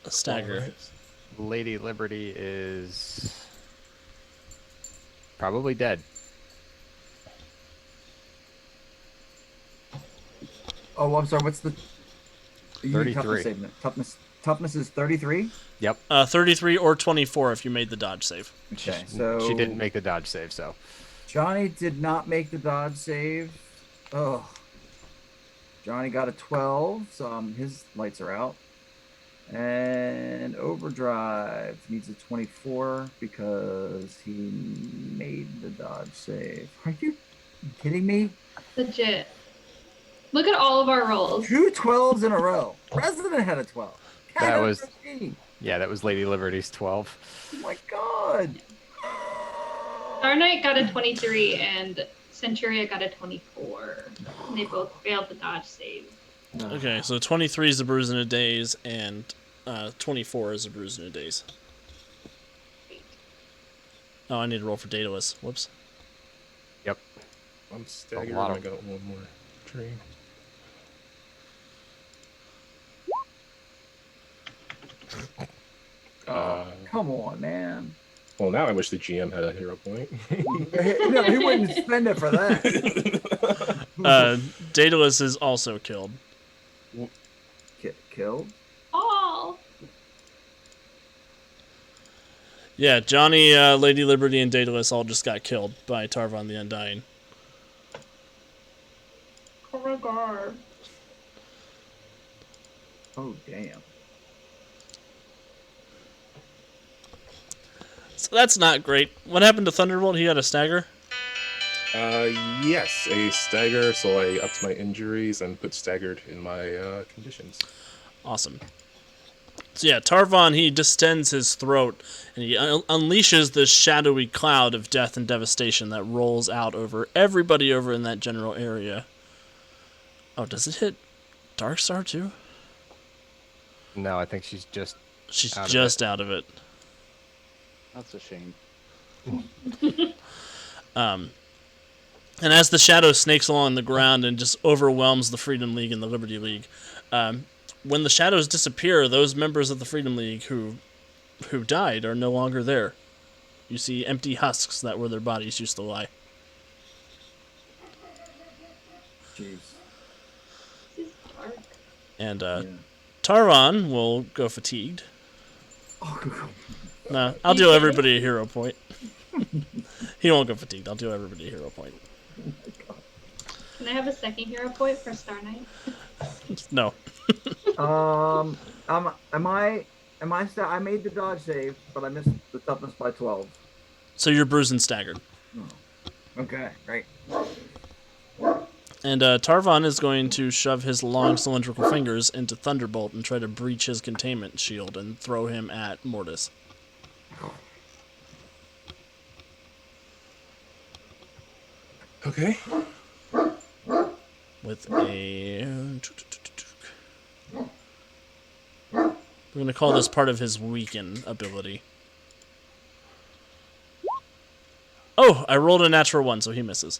Speaker 1: A stagger.
Speaker 6: all right.
Speaker 3: Lady Liberty is probably dead.
Speaker 2: Oh, I'm sorry. What's the? You need
Speaker 3: 33.
Speaker 2: Toughness saving it. Toughness is 33.
Speaker 3: Yep.
Speaker 1: 33 or 24 if you made the dodge save.
Speaker 2: Okay, so
Speaker 3: She didn't make the dodge save, so
Speaker 2: Johnny did not make the dodge save. Oh. Johnny got a 12, so his lights are out. And Overdrive needs a 24 because he made the dodge save. Are you kidding me?
Speaker 5: Legit. Look at all of our rolls.
Speaker 2: 2 12s in a row. President had a 12. Cat
Speaker 3: That
Speaker 2: had a
Speaker 3: was-
Speaker 2: 15.
Speaker 3: yeah, that was Lady Liberty's 12.
Speaker 2: Oh my God.
Speaker 5: Star Knight got a 23 and Centuria got a 24. And they both failed the dodge save.
Speaker 1: Okay, so 23 is a bruise in a daze, and 24 is a bruise in a daze. Oh, I need to roll for Daedalus. Whoops.
Speaker 3: Yep.
Speaker 6: I'm staggered.
Speaker 3: lot
Speaker 6: I
Speaker 3: of-
Speaker 6: got one more tree.
Speaker 2: Come on, man.
Speaker 6: Well, now I wish the GM had a hero point.
Speaker 2: No, he wouldn't spend it for that.
Speaker 1: Daedalus is also killed.
Speaker 2: Killed?
Speaker 5: All.
Speaker 1: Yeah, Johnny, Lady Liberty, and Daedalus all just got killed by Tarvon the Undying.
Speaker 5: Oh my god.
Speaker 2: Oh, damn.
Speaker 1: So that's not great. What happened to Thunderbolt? He got a stagger?
Speaker 6: Yes, a stagger. So I upped my injuries and put staggered in my conditions.
Speaker 1: Awesome. So yeah, Tarvon, he distends his throat, and he unleashes this shadowy cloud of death and devastation that rolls out over everybody over in that general area. Oh, does it hit Darkstar too?
Speaker 3: No, I think she's just
Speaker 1: She's
Speaker 3: Out of
Speaker 1: just out of it.
Speaker 7: That's a shame.
Speaker 1: And as the shadow snakes along the ground and just overwhelms the Freedom League and the Liberty League, when the shadows disappear, those members of the Freedom League who died are no longer there. You see empty husks that were their bodies used to lie.
Speaker 2: Jeez.
Speaker 5: This is dark.
Speaker 1: And
Speaker 2: Yeah.
Speaker 1: Tarvon will go fatigued.
Speaker 2: Oh,
Speaker 1: No, I'll deal everybody a hero point. He won't go fatigued. I'll deal everybody a hero point.
Speaker 5: Can I have a second hero point for Star Knight?
Speaker 1: No.
Speaker 2: I made the dodge save, but I missed the toughness by 12.
Speaker 1: So you're bruised and staggered.
Speaker 2: Okay, great.
Speaker 1: And Tarvon is going to shove his long cylindrical fingers into Thunderbolt and try to breach his containment shield and throw him at Mortis.
Speaker 6: Okay.
Speaker 1: With a... We're going to call this part of his weaken ability. Oh, I rolled a natural 1, so he misses.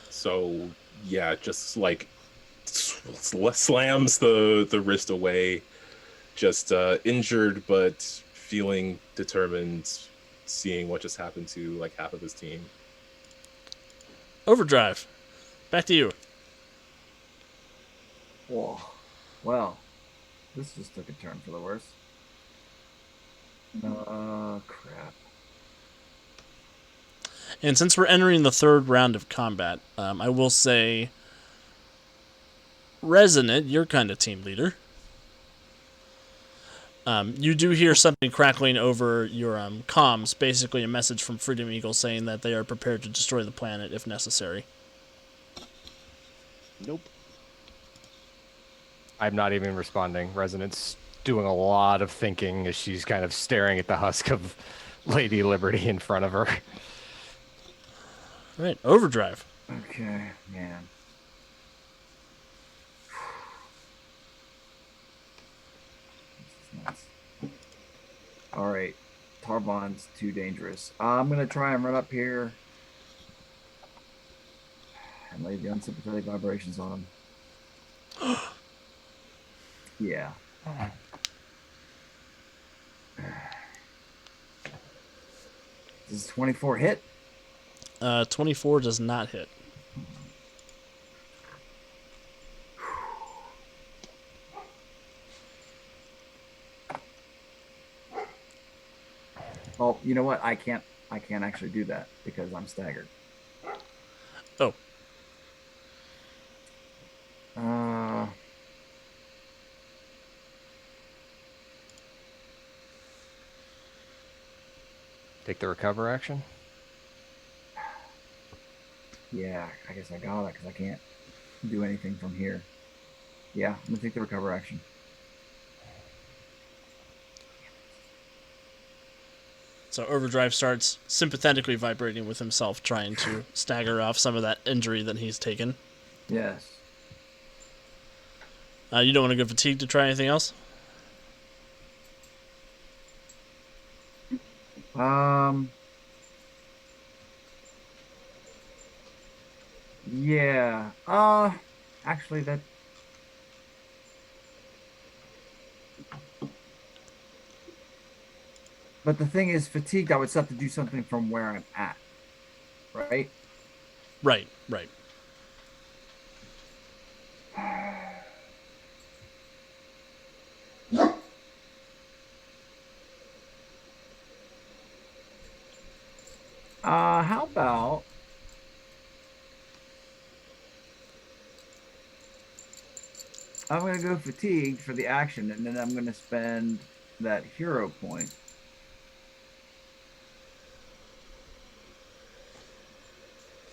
Speaker 6: So yeah, just like slams the wrist away. Just injured, but feeling determined, seeing what just happened to like half of his team.
Speaker 1: Overdrive. Back to you.
Speaker 2: Whoa. Well, this just took a turn for the worse. Crap.
Speaker 1: And since we're entering the third round of combat, I will say, Resonant, you're kind of team leader. You do hear something crackling over your comms, basically a message from Freedom Eagle saying that they are prepared to destroy the planet if necessary.
Speaker 7: Nope.
Speaker 3: I'm not even responding. Resonance doing a lot of thinking as she's kind of staring at the husk of Lady Liberty in front of her.
Speaker 1: All right, Overdrive.
Speaker 2: Okay, man. This is nuts. All right, Tarvon's too dangerous. I'm gonna try and run up here and lay the unsympathetic vibrations on him. Yeah. This is 24 hit.
Speaker 1: 24 does not hit.
Speaker 2: Well, you know what? I can't actually do that because I'm staggered.
Speaker 1: Oh.
Speaker 3: Take the recover action.
Speaker 2: Yeah, I guess I got it because I can't do anything from here. Yeah, I'm gonna take the recover action.
Speaker 1: So Overdrive starts sympathetically vibrating with himself, trying to stagger off some of that injury that he's taken.
Speaker 2: Yes.
Speaker 1: You don't want to go fatigue to try anything else?
Speaker 2: Yeah. Actually, that. But the thing is, fatigued, I would still have to do something from where I'm at. Right?
Speaker 1: Right, right.
Speaker 2: How about I'm gonna go fatigued for the action, and then I'm gonna spend that hero point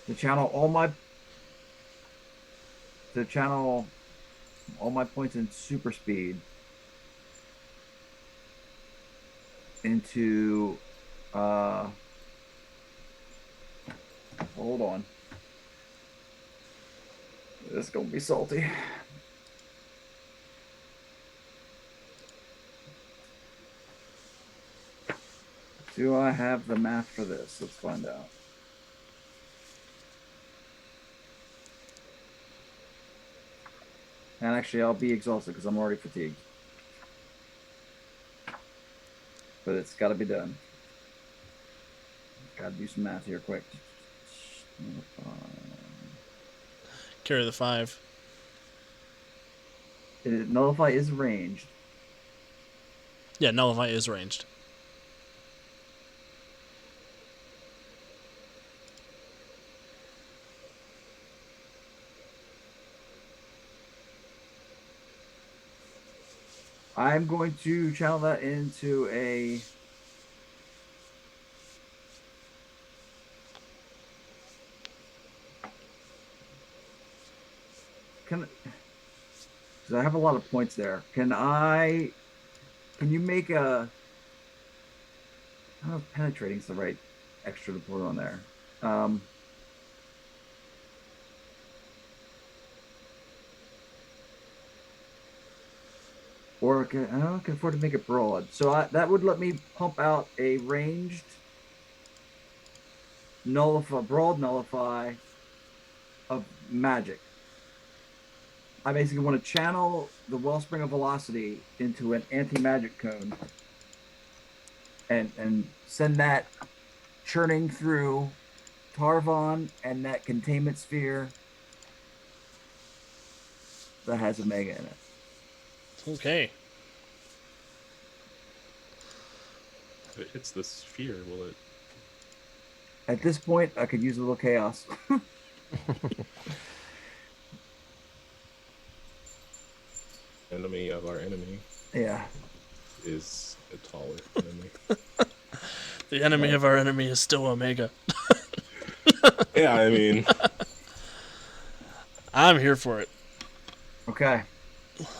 Speaker 2: to channel all my points in super speed into hold on. This is gonna be salty. Do I have the math for this? Let's find out. And actually, I'll be exhausted because I'm already fatigued. But it's got to be done. Got to do some math here quick.
Speaker 1: Carry the 5.
Speaker 2: Nullify is ranged.
Speaker 1: Yeah, Nullify is ranged.
Speaker 2: I'm going to channel that into a. Because I have a lot of points there. Can you make a? I don't know if penetrating is the right extra to put on there. Or I can afford to make it broad. So that would let me pump out a ranged broad nullify of magic. I basically want to channel the Wellspring of Velocity into an anti-magic cone and send that churning through Tarvon and that containment sphere that has Omega in it.
Speaker 1: Okay.
Speaker 6: If it hits the sphere, will it?
Speaker 2: At this point, I could use a little chaos.
Speaker 6: Enemy of our enemy
Speaker 2: Yeah.
Speaker 6: is a taller enemy.
Speaker 1: The enemy of our enemy is still Omega.
Speaker 6: Yeah, I mean,
Speaker 1: I'm here for it.
Speaker 2: Okay.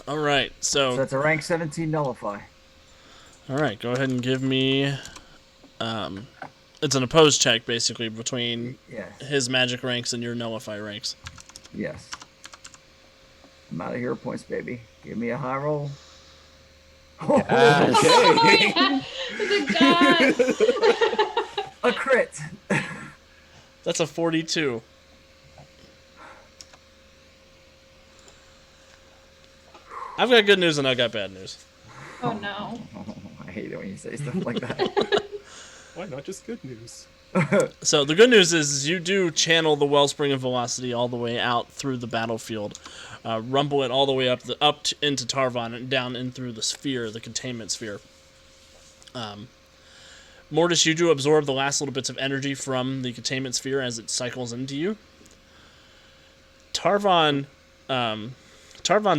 Speaker 1: All right,
Speaker 2: So
Speaker 1: so
Speaker 2: that's a rank 17 nullify.
Speaker 1: all right, go ahead and give me. It's an opposed check basically between
Speaker 2: Yes.
Speaker 1: his magic ranks and your nullify ranks.
Speaker 2: Yes. I'm out of hero points, baby. Give me a high roll.
Speaker 3: Yes.
Speaker 6: okay.
Speaker 5: The god.
Speaker 2: A crit.
Speaker 1: That's a 42. I've got good news and I got bad news.
Speaker 5: Oh no.
Speaker 2: I hate it when you say stuff like that.
Speaker 6: Why not just good news?
Speaker 1: So the good news is you do channel the Wellspring of Velocity all the way out through the battlefield, rumble it all the way up into Tarvon and down in through the sphere, the containment sphere. Mortis, you do absorb the last little bits of energy from the containment sphere as it cycles into you. Tarvon's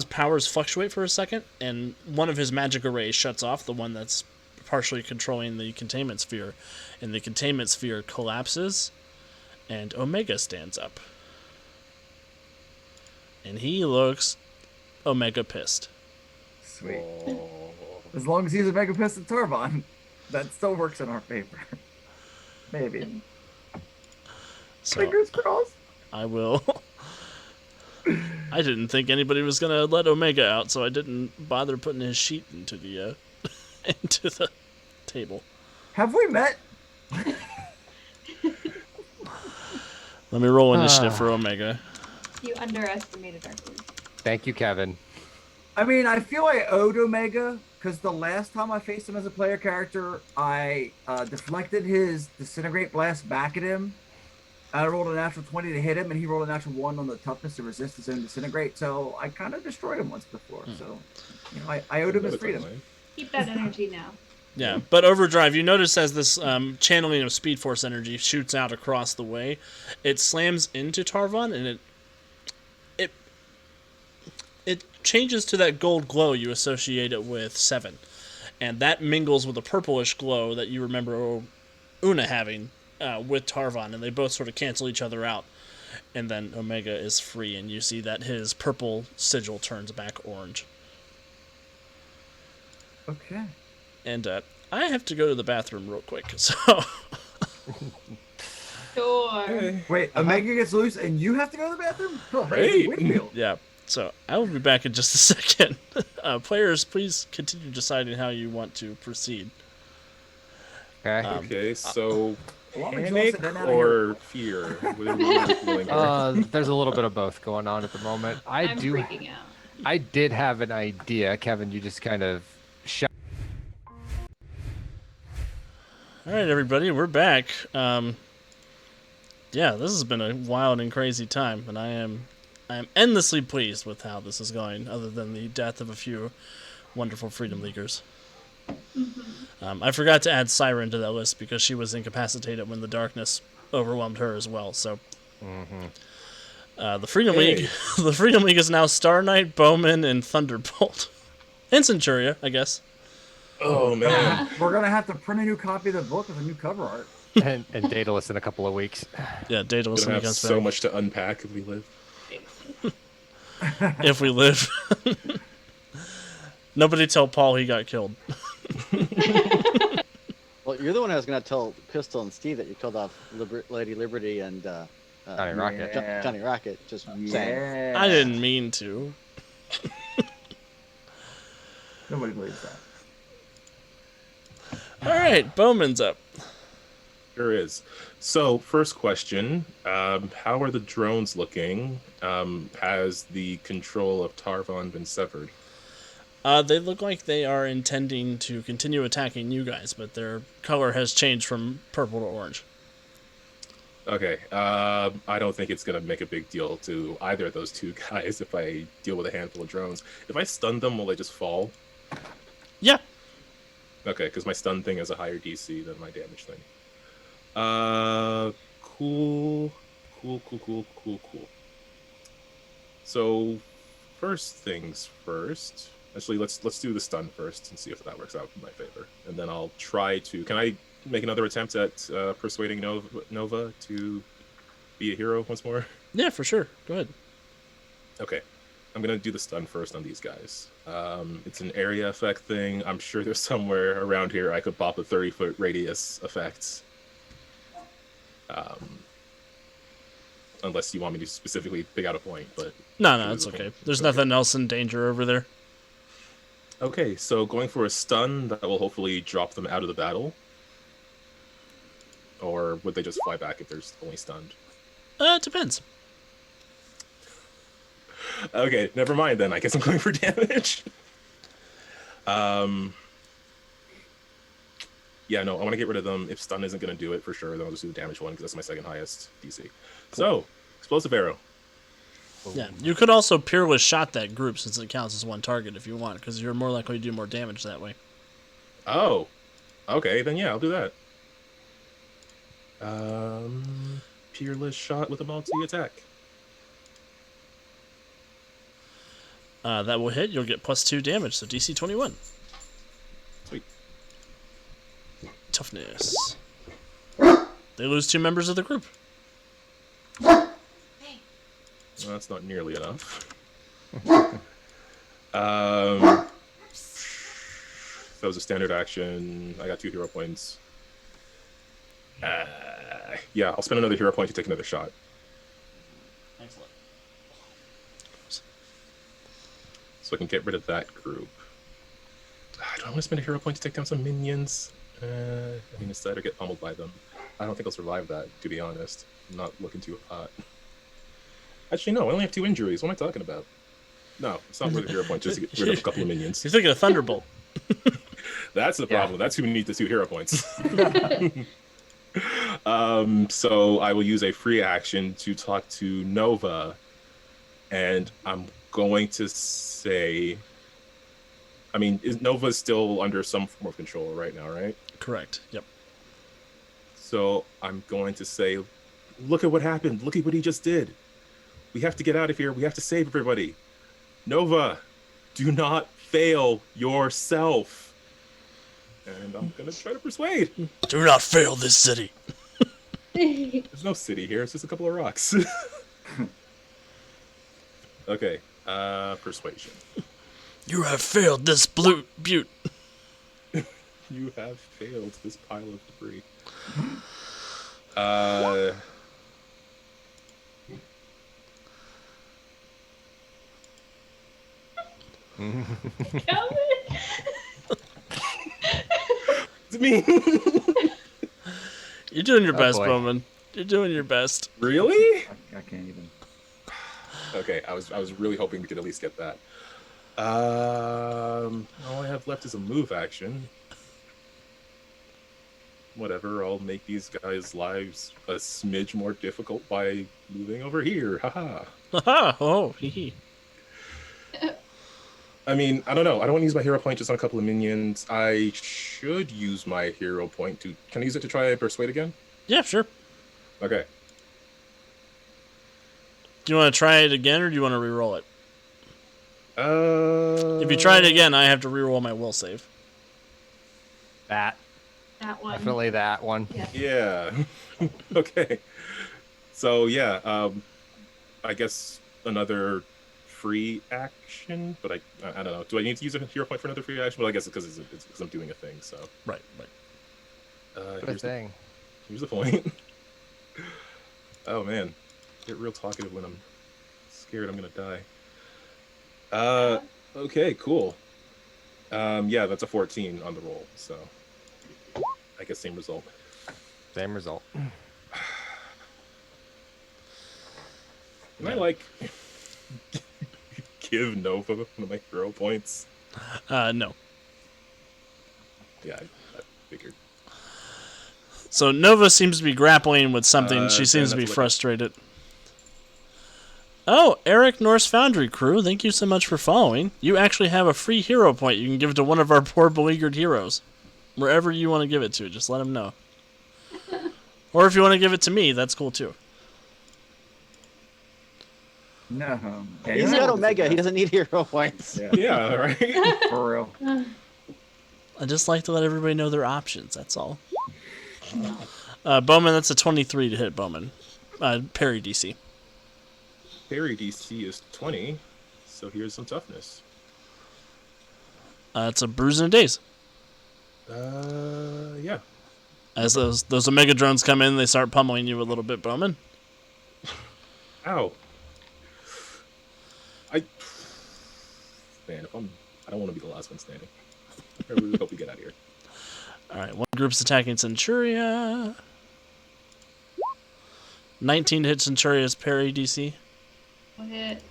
Speaker 1: powers fluctuate for a second, and one of his magic arrays shuts off, the one that's partially controlling the containment sphere, and the containment sphere collapses, and Omega stands up. And he looks Omega pissed.
Speaker 2: Sweet.
Speaker 6: Oh.
Speaker 2: As long as he's a Mega Piston Turbine, that still works in our favor. Maybe.
Speaker 1: So
Speaker 2: Fingers crossed.
Speaker 1: I will. I didn't think anybody was gonna let Omega out, so I didn't bother putting his sheet into the into the table.
Speaker 2: Have we met?
Speaker 1: Let me roll initiative for Omega.
Speaker 5: You underestimated our group.
Speaker 3: Thank you, Kevin.
Speaker 2: I mean, I feel I owed Omega because the last time I faced him as a player character, I deflected his Disintegrate Blast back at him. I rolled a natural 20 to hit him, and he rolled a natural 1 on the toughness to resist his own Disintegrate. So I kind of destroyed him once before. So, you know, I owed him his freedom.
Speaker 5: Keep that energy now.
Speaker 1: Yeah, but Overdrive, you notice as this channeling of Speed Force energy shoots out across the way, it slams into Tarvon, and it changes to that gold glow you associate it with 7. And that mingles with a purplish glow that you remember Una having with Tarvon, and they both sort of cancel each other out. And then Omega is free, and you see that his purple sigil turns back orange.
Speaker 2: Okay.
Speaker 1: And I have to go to the bathroom real quick, so...
Speaker 5: Sure.
Speaker 2: Wait, Omega gets loose, and you have to go to the bathroom? Oh,
Speaker 6: Right.
Speaker 2: Whitfield.
Speaker 1: Yeah, so I will be back in just a second. Players, please continue deciding how you want to proceed.
Speaker 3: Okay.
Speaker 6: Okay, so
Speaker 2: Well, I'm
Speaker 6: panic
Speaker 2: exhausted, then out of
Speaker 6: or fear? What are we feeling here?
Speaker 3: There's a little bit of both going on at the moment.
Speaker 5: I'm freaking out.
Speaker 3: I did have an idea, Kevin. You just kind of shot.
Speaker 1: All right, everybody, we're back. Yeah, this has been a wild and crazy time, and I am endlessly pleased with how this is going, other than the death of a few wonderful Freedom Leaguers. I forgot to add Siren to that list because she was incapacitated when the darkness overwhelmed her as well. So, the Freedom League, the Freedom League is now Star Knight, Bowman, and Thunderbolt. And Centuria, I guess.
Speaker 6: Oh man.
Speaker 2: We're gonna have to print a new copy of the book with a new cover art.
Speaker 3: and Daedalus in a couple of weeks.
Speaker 1: Yeah, Daedalus
Speaker 6: Gonna
Speaker 1: when he
Speaker 6: have
Speaker 1: comes
Speaker 6: so
Speaker 1: back.
Speaker 6: much to unpack if we live.
Speaker 1: If we live. Nobody tell Paul he got killed.
Speaker 7: Well, you're the one who was going to tell Crystal and Steve that you killed off Lady Liberty and
Speaker 3: Johnny Rocket.
Speaker 2: Yeah.
Speaker 7: Johnny Rocket. Just saying.
Speaker 2: Yeah.
Speaker 1: I didn't mean to.
Speaker 2: Nobody believes that.
Speaker 1: All right, Bowman's up.
Speaker 6: There is. So, first question: how are the drones looking? Has the control of Tarvon been severed?
Speaker 1: They look like they are intending to continue attacking you guys, but their color has changed from purple to orange.
Speaker 6: Okay. I don't think it's gonna make a big deal to either of those two guys if I deal with a handful of drones. If I stun them, will they just fall?
Speaker 1: Yeah.
Speaker 6: Okay, because my stun thing has a higher DC than my damage thing. Cool. So, first things first. Actually, let's do the stun first and see if that works out in my favor, and then I'll try to. Can I make another attempt at persuading Nova to be a hero once more?
Speaker 1: Yeah, for sure. Go ahead.
Speaker 6: Okay. I'm gonna do the stun first on these guys. It's an area effect thing. I'm sure there's somewhere around here I could pop a 30-foot radius effect. Unless you want me to specifically pick out a point, but
Speaker 1: No, it's okay. There's nothing else in danger over there.
Speaker 6: okay. So going for a stun that will hopefully drop them out of the battle, or would they just fly back if they're only stunned?
Speaker 1: It depends.
Speaker 6: Okay, never mind then. I guess I'm going for damage. Yeah, no, I want to get rid of them. If stun isn't going to do it for sure, then I'll just do the damage one because that's my second highest DC. So, explosive arrow.
Speaker 1: Yeah, you could also peerless shot that group since it counts as one target if you want, because you're more likely to do more damage that way.
Speaker 6: Oh, okay, then yeah, I'll do that. Peerless shot with a multi-attack.
Speaker 1: That will hit. You'll get +2 damage, so DC 21.
Speaker 6: Sweet.
Speaker 1: Toughness. They lose 2 members of the group.
Speaker 6: Well, that's not nearly enough. That was a standard action. I got 2 hero points. Yeah, I'll spend another hero point to take another shot.
Speaker 1: Excellent.
Speaker 6: So I can get rid of that group. Do I want to spend a hero point to take down some minions? I mean, instead I get pummeled by them. I don't think I'll survive that, to be honest. I'm not looking too hot. Actually, no, I only have 2 injuries. What am I talking about? No, it's not worth a hero point just to get rid of a couple of minions.
Speaker 1: You're thinking of Thunderbolt.
Speaker 6: That's the problem. That's who needs the 2 hero points. So I will use a free action to talk to Nova, and I'm going to say, I mean, Nova still under some form of control right now, right?
Speaker 1: Correct. Yep.
Speaker 6: So I'm going to say, look at what happened. Look at what he just did. We have to get out of here. We have to save everybody. Nova, do not fail yourself. And I'm going to try to persuade.
Speaker 1: Do not fail this city.
Speaker 6: There's no city here. It's just a couple of rocks. Okay. Persuasion.
Speaker 1: You have failed this butte.
Speaker 6: You have failed this pile of debris. It's me.
Speaker 1: You're doing your best,
Speaker 3: boy.
Speaker 1: Bowman. You're doing your best.
Speaker 6: Really?
Speaker 2: I can't even.
Speaker 6: Okay, I was really hoping we could at least get that. All I have left is a move action. Whatever, I'll make these guys' lives a smidge more difficult by moving over here. Haha.
Speaker 1: Haha. Oh, hee hee.
Speaker 6: I mean, I don't know. I don't want to use my hero point just on a couple of minions. I should use my hero point to... Can I use it to try persuade again?
Speaker 1: Yeah, sure.
Speaker 6: Okay.
Speaker 1: Do you want to try it again, or do you want to re-roll it? If you try it again, I have to reroll my will save.
Speaker 5: That one.
Speaker 3: Definitely that one.
Speaker 5: Yeah.
Speaker 6: Yeah. Okay. So yeah, I guess another free action, but I don't know. Do I need to use a hero point for another free action? Well, I guess it's because I'm doing a thing. So
Speaker 1: Right.
Speaker 3: Good thing.
Speaker 6: Here's the point. Oh man, get real talkative when I'm scared I'm gonna die. Okay, cool. Yeah, that's a 14 on the roll, so I guess same result.
Speaker 3: Same result.
Speaker 6: Can I like give Nova one of my hero points?
Speaker 1: No.
Speaker 6: Yeah, I figured.
Speaker 1: So Nova seems to be grappling with something. She seems to be
Speaker 6: that's what I-
Speaker 1: frustrated. Oh, Eric Norse Foundry crew, thank you so much for following. You actually have a free hero point you can give to one of our poor beleaguered heroes. Wherever you want to give it to, just let him know. Or if you want to give it to me, that's cool too.
Speaker 2: No. Yeah,
Speaker 7: He's
Speaker 2: you
Speaker 7: got
Speaker 2: know
Speaker 7: Omega.
Speaker 2: this
Speaker 7: He
Speaker 2: is-
Speaker 7: doesn't need hero points.
Speaker 2: Yeah,
Speaker 6: Yeah, right.
Speaker 2: for real.
Speaker 1: I just like to let everybody know their options, that's all. Bowman, that's a 23 to hit Bowman. Parry DC.
Speaker 6: Parry DC is 20, so here's some toughness.
Speaker 1: It's a bruise and a daze.
Speaker 6: Yeah.
Speaker 1: As those Omega drones come in, they start pummeling you a little bit, Bowman.
Speaker 6: Ow. Man, I don't want to be the last one standing. I really hope we get out of here.
Speaker 1: Alright, one group's attacking Centuria. 19 to hit Centuria's parry DC.
Speaker 5: One hit.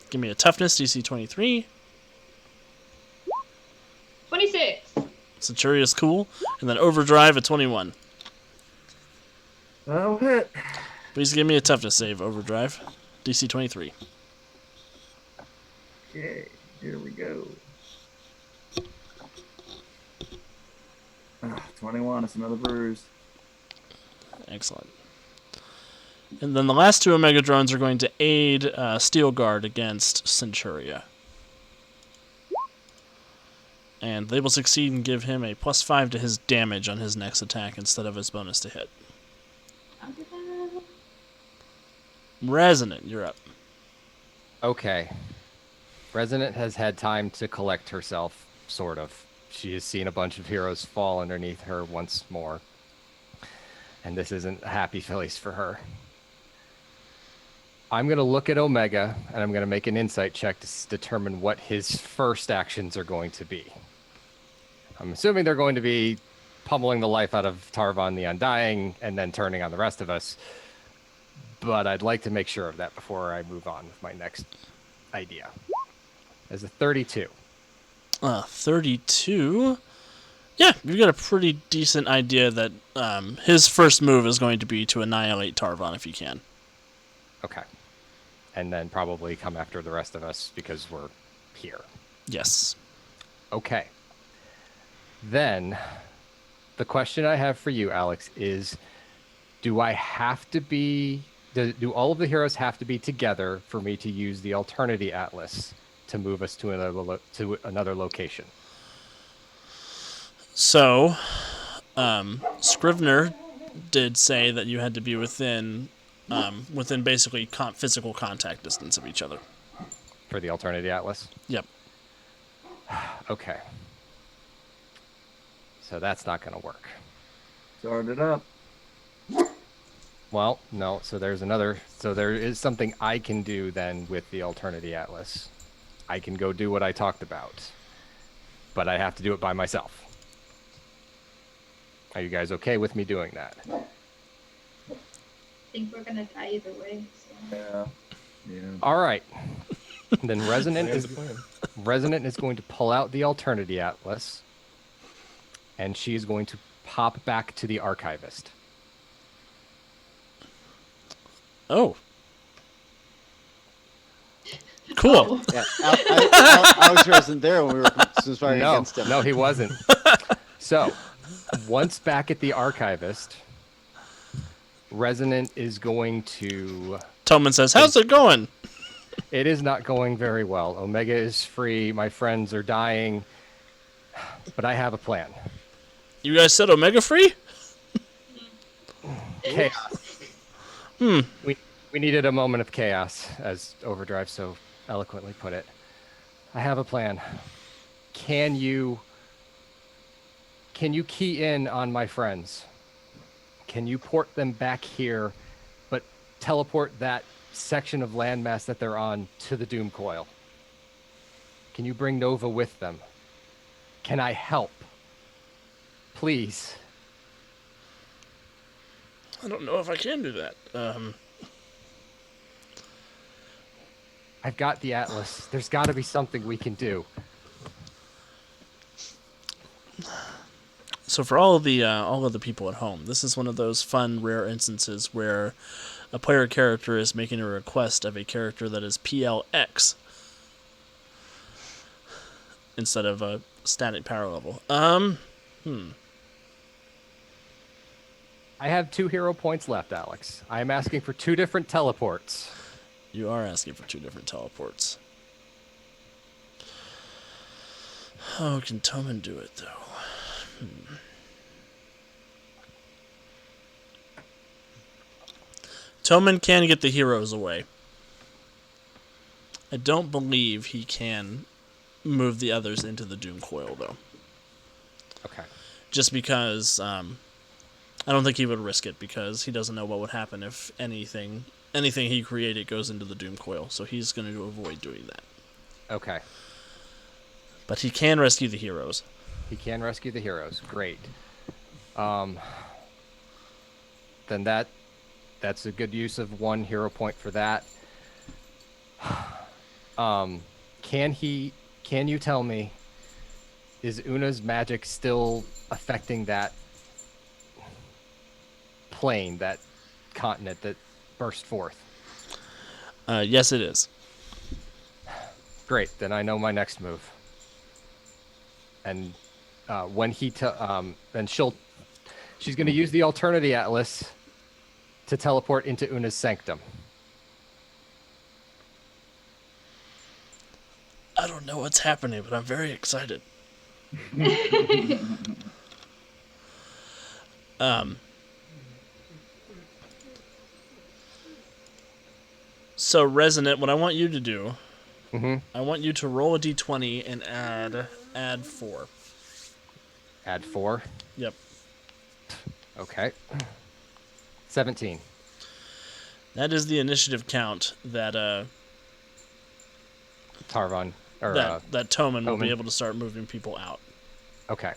Speaker 1: Give me a toughness, DC 23.
Speaker 5: 26.
Speaker 1: Centuria's cool. And then overdrive at 21.
Speaker 2: That'll hit.
Speaker 1: Please give me a toughness save, overdrive. DC 23.
Speaker 2: Okay, here we go. 21, it's another bruise.
Speaker 1: Excellent. And then the last two Omega drones are going to aid Steel Guard against Centuria. And they will succeed and give him a +5 to his damage on his next attack instead of his bonus to hit.
Speaker 5: I'll do that.
Speaker 1: Resonant, you're up.
Speaker 3: Okay. Resonant has had time to collect herself, sort of. She has seen a bunch of heroes fall underneath her once more. And this isn't a happy place for her. I'm going to look at Omega, and I'm going to make an insight check to determine what his first actions are going to be. I'm assuming they're going to be pummeling the life out of Tarvon the Undying and then turning on the rest of us. But I'd like to make sure of that before I move on with my next idea. As a 32.
Speaker 1: 32. Yeah, you've got a pretty decent idea that his first move is going to be to annihilate Tarvon if he can.
Speaker 3: Okay. And then probably come after the rest of us because we're here.
Speaker 1: Yes.
Speaker 3: Okay. Then, the question I have for you, Alex, is do I have to be... Do all of the heroes have to be together for me to use the Alternity Atlas to move us to another location?
Speaker 1: So, Scrivener did say that you had to be within basically physical contact distance of each other.
Speaker 3: For the Alternity Atlas?
Speaker 1: Yep.
Speaker 3: Okay. So that's not going to work.
Speaker 2: Start it up.
Speaker 3: Well, no. So there is something I can do then with the Alternity Atlas. I can go do what I talked about, but I have to do it by myself. Are you guys okay with me doing that?
Speaker 5: I think we're gonna die either way. So.
Speaker 2: Yeah.
Speaker 3: All right. Then Resonant
Speaker 6: Plan's
Speaker 3: is
Speaker 6: a plan.
Speaker 3: Resonant is going to pull out the Alternity Atlas, and she is going to pop back to the Archivist.
Speaker 1: Oh. Cool.
Speaker 5: Oh.
Speaker 7: Yeah, Alex wasn't there when we were conspiring against him.
Speaker 3: No, he wasn't. So, once back at the Archivist, Resonant is going to...
Speaker 1: Toman says, "How's it going?"
Speaker 3: It is not going very well. Omega is free. My friends are dying. But I have a plan.
Speaker 1: You guys said Omega free?
Speaker 3: Chaos. We needed a moment of chaos, as Overdrive so eloquently put it. I have a plan. Can you key in on my friends? Can you port them back here, but teleport that section of landmass that they're on to the Doom Coil? Can you bring Nova with them? Can I help? Please.
Speaker 1: I don't know if I can do that.
Speaker 3: I've got the Atlas. There's got to be something we can do.
Speaker 1: So for all of the people at home, this is one of those fun, rare instances where a player character is making a request of a character that is PLX instead of a static power level.
Speaker 3: I have 2 hero points left, Alex. I am asking for 2 different teleports.
Speaker 1: You are asking for 2 different teleports. How can Toman do it, though? Toman can get the heroes away. I don't believe he can move the others into the Doom Coil, though.
Speaker 3: Okay.
Speaker 1: Just because I don't think he would risk it, because he doesn't know what would happen if anything he created goes into the Doom Coil. So he's going to avoid doing that.
Speaker 3: Okay.
Speaker 1: But he can rescue the heroes.
Speaker 3: He can rescue the heroes. Great. Then that's a good use of 1 hero point for that. Can you tell me, is Una's magic still affecting that plane, that continent that burst forth?
Speaker 1: Yes, it is.
Speaker 3: Great. Then I know my next move. And when then she's going to use the Alternity Atlas to teleport into Una's sanctum.
Speaker 1: I don't know what's happening, but I'm very excited. So Resonant, what I want you to do, I want you to roll a d20 and add 4.
Speaker 3: Add 4.
Speaker 1: Yep.
Speaker 3: Okay. 17.
Speaker 1: That is the initiative count that
Speaker 3: Tarvon or
Speaker 1: that Toman will be
Speaker 3: Toman.
Speaker 1: able to start moving people out.
Speaker 3: Okay.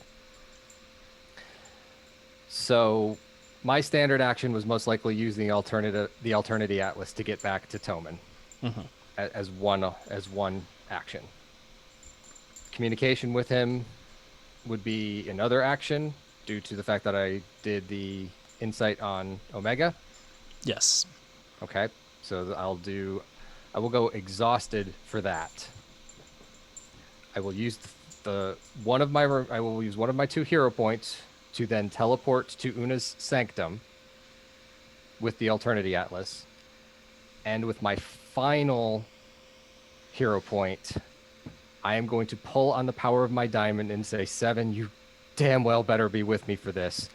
Speaker 3: So my standard action was most likely using the Alternity Atlas to get back to Toman as one action. Communication with him would be another action due to the fact that I did the insight on Omega.
Speaker 1: Yes.
Speaker 3: Okay. So I will go exhausted for that. I will use one of my 2 hero points to then teleport to Una's sanctum with the Alternity Atlas. And with my final hero point, I am going to pull on the power of my diamond and say, 7, you damn well better be with me for this.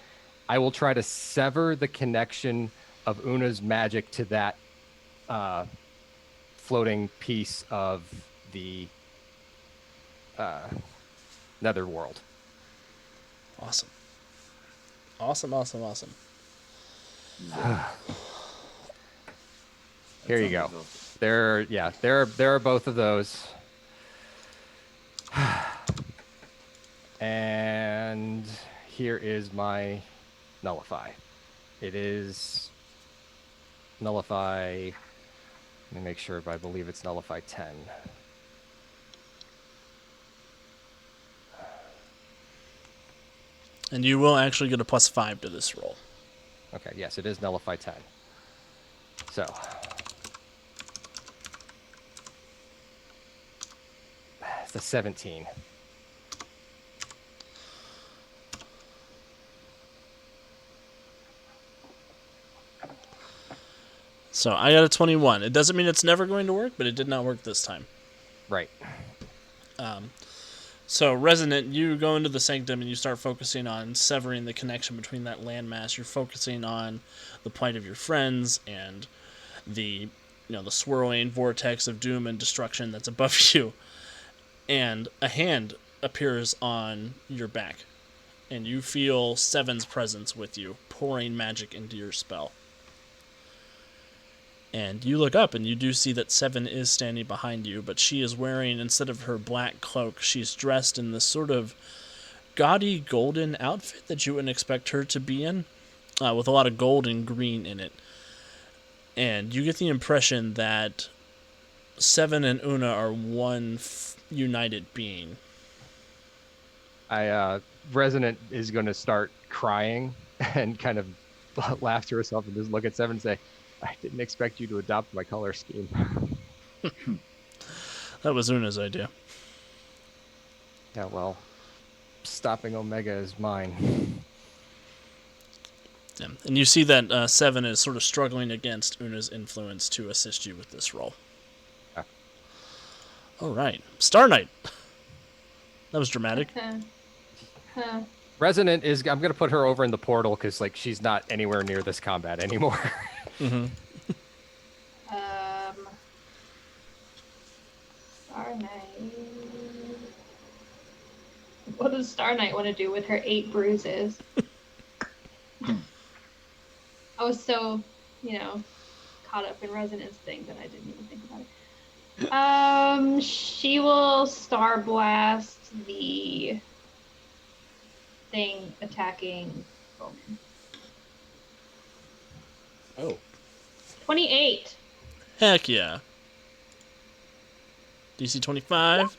Speaker 3: I will try to sever the connection of Una's magic to that floating piece of the Netherworld.
Speaker 1: Awesome. Awesome.
Speaker 3: Here you go. There are both of those. And here is my nullify. It is nullify. Let me make sure, but I believe it's nullify 10.
Speaker 1: And you will actually get a +5 to this roll.
Speaker 3: Okay, yes, it is nullify 10. So it's a 17.
Speaker 1: So I got a 21. It doesn't mean it's never going to work, but it did not work this time.
Speaker 3: Right.
Speaker 1: So, Resonant, you go into the sanctum and you start focusing on severing the connection between that landmass. You're focusing on the plight of your friends and the swirling vortex of doom and destruction that's above you. And a hand appears on your back, and you feel Seven's presence with you, pouring magic into your spell. And you look up and you do see that Seven is standing behind you, but she is wearing, instead of her black cloak, she's dressed in this sort of gaudy golden outfit that you wouldn't expect her to be in, with a lot of gold and green in it. And you get the impression that Seven and Una are one united being.
Speaker 3: Resonant is going to start crying and kind of laugh to herself and just look at Seven and say, I didn't expect you to adopt my color scheme.
Speaker 1: That was Una's idea.
Speaker 3: Yeah, well, stopping Omega is mine.
Speaker 1: Yeah. And you see that Seven is sort of struggling against Una's influence to assist you with this role.
Speaker 3: Okay.
Speaker 1: All right. Star Knight. That was dramatic.
Speaker 3: Resonant is, I'm going to put her over in the portal because like she's not anywhere near this combat anymore.
Speaker 1: Mm-hmm.
Speaker 5: Star Knight. What does Star Knight want to do with her 8 bruises? I was so, caught up in Resonance thing that I didn't even think about it. She will Star Blast the thing attacking Bowman.
Speaker 6: Oh.
Speaker 5: 28.
Speaker 1: Heck yeah. DC 25.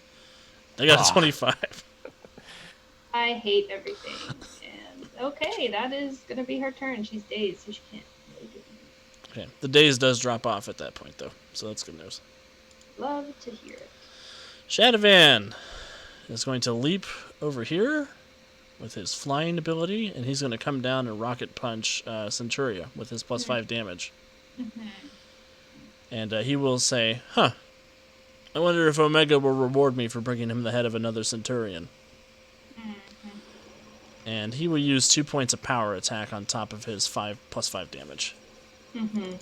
Speaker 1: I got a 25.
Speaker 5: I hate everything. And okay, that is going to be her turn. She's dazed, so she can't really do anything.
Speaker 1: Okay. The daze does drop off at that point, though, so that's good news.
Speaker 5: Love to hear it.
Speaker 1: Shadavan is going to leap over here with his flying ability, and he's going to come down and rocket punch Centuria with his plus 5 damage.
Speaker 5: Mm-hmm.
Speaker 1: And he will say, I wonder if Omega will reward me for bringing him the head of another Centurion.
Speaker 5: Mm-hmm.
Speaker 1: And he will use 2 points of power attack on top of his plus 5 damage.
Speaker 5: Mm-hmm.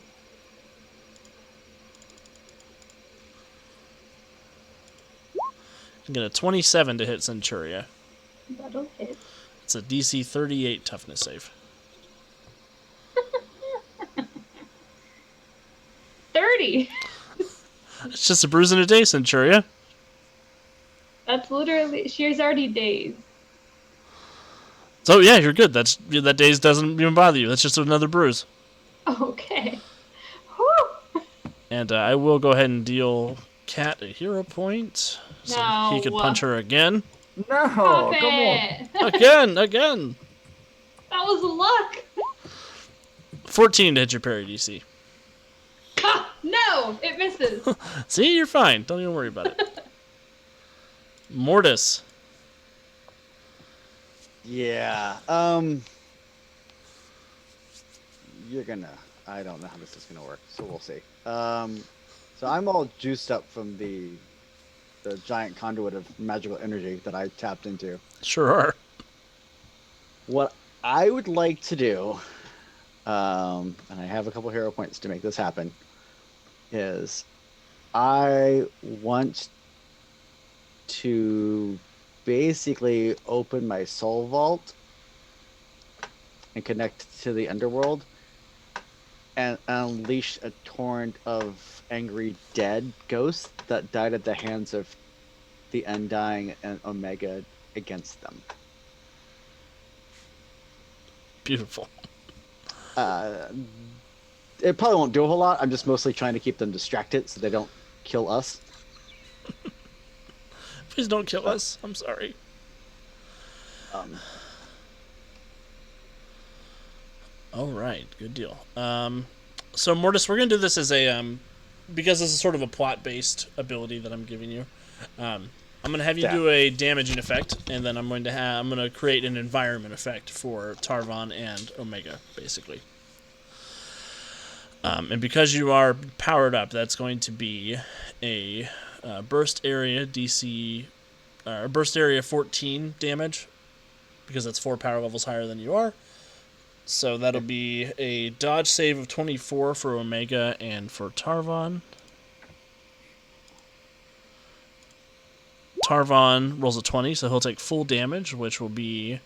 Speaker 1: I get a 27 to hit Centuria.
Speaker 5: That'll hit.
Speaker 1: It's a DC 38 toughness save.
Speaker 5: 30.
Speaker 1: It's just a bruise and a day, Centuria.
Speaker 5: That's literally, she's already dazed.
Speaker 1: So yeah, you're good. That daze doesn't even bother you. That's just another bruise.
Speaker 5: Okay. Whew.
Speaker 1: And I will go ahead and deal Cat a hero point, so
Speaker 5: No.
Speaker 1: he could punch her again.
Speaker 2: No,
Speaker 5: Stop
Speaker 2: come on.
Speaker 5: it.
Speaker 1: Again.
Speaker 5: That was luck.
Speaker 1: 14 to hit your parry DC.
Speaker 5: Ah, no, it misses.
Speaker 1: See, you're fine. Don't even worry about it. Mortis.
Speaker 7: Yeah. You're gonna. I don't know how this is gonna work, so we'll see. So I'm all juiced up from the giant conduit of magical energy that I tapped into.
Speaker 1: Sure are.
Speaker 7: What I would like to do, and I have a couple hero points to make this happen, is I want to basically open my soul vault and connect to the underworld and unleash a torrent of angry dead ghosts that died at the hands of the Undying and Omega against them.
Speaker 1: Beautiful.
Speaker 7: It probably won't do a whole lot. I'm just mostly trying to keep them distracted so they don't kill us.
Speaker 1: Please don't kill us. I'm sorry. All right, good deal. So Mortis, we're gonna do this as a because this is sort of a plot-based ability that I'm giving you. I'm gonna have you do a damaging effect, and then I'm gonna create an environment effect for Tarvon and Omega, basically. And because you are powered up, that's going to be a burst area DC, burst area 14 damage, because that's 4 power levels higher than you are. So that'll be a dodge save of 24 for Omega and for Tarvon. Tarvon rolls a 20, so he'll take full damage, which will be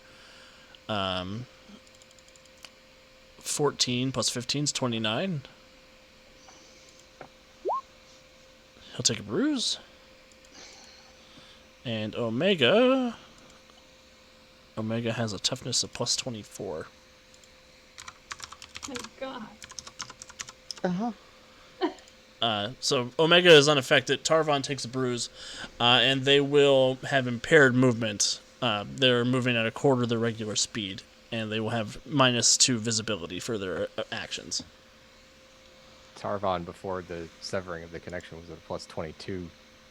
Speaker 1: 14 plus 15 is 29. He'll take a bruise. And Omega has a toughness of plus 24.
Speaker 5: My God.
Speaker 1: So Omega is unaffected. Tarvon takes a bruise, and they will have impaired movement. They're moving at a quarter of their regular speed, and they will have -2 visibility for their actions.
Speaker 3: Tarvon, before the severing of the connection, was at plus 22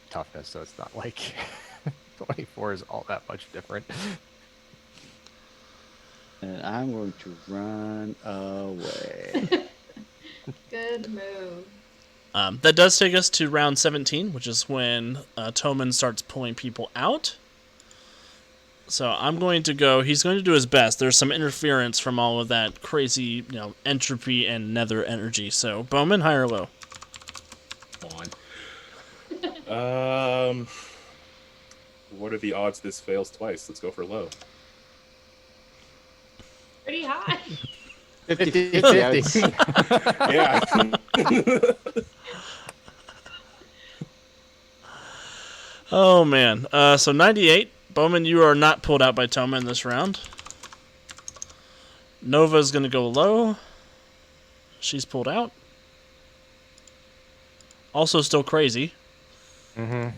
Speaker 3: toughness, so it's not like 24 is all that much different.
Speaker 7: And I'm going to run away.
Speaker 5: Good move.
Speaker 1: That does take us to round 17, which is when Toman starts pulling people out. So I'm going to go. He's going to do his best. There's some interference from all of that crazy, entropy and nether energy. So Bowman, high or low?
Speaker 6: On. What are the odds this fails twice? Let's go for low.
Speaker 5: Pretty high.
Speaker 3: 50-50.
Speaker 6: Yeah.
Speaker 1: Oh man. So 98. Bowman, you are not pulled out by Toma in this round. Nova's going to go low. She's pulled out. Also still crazy.
Speaker 3: Mm-hmm.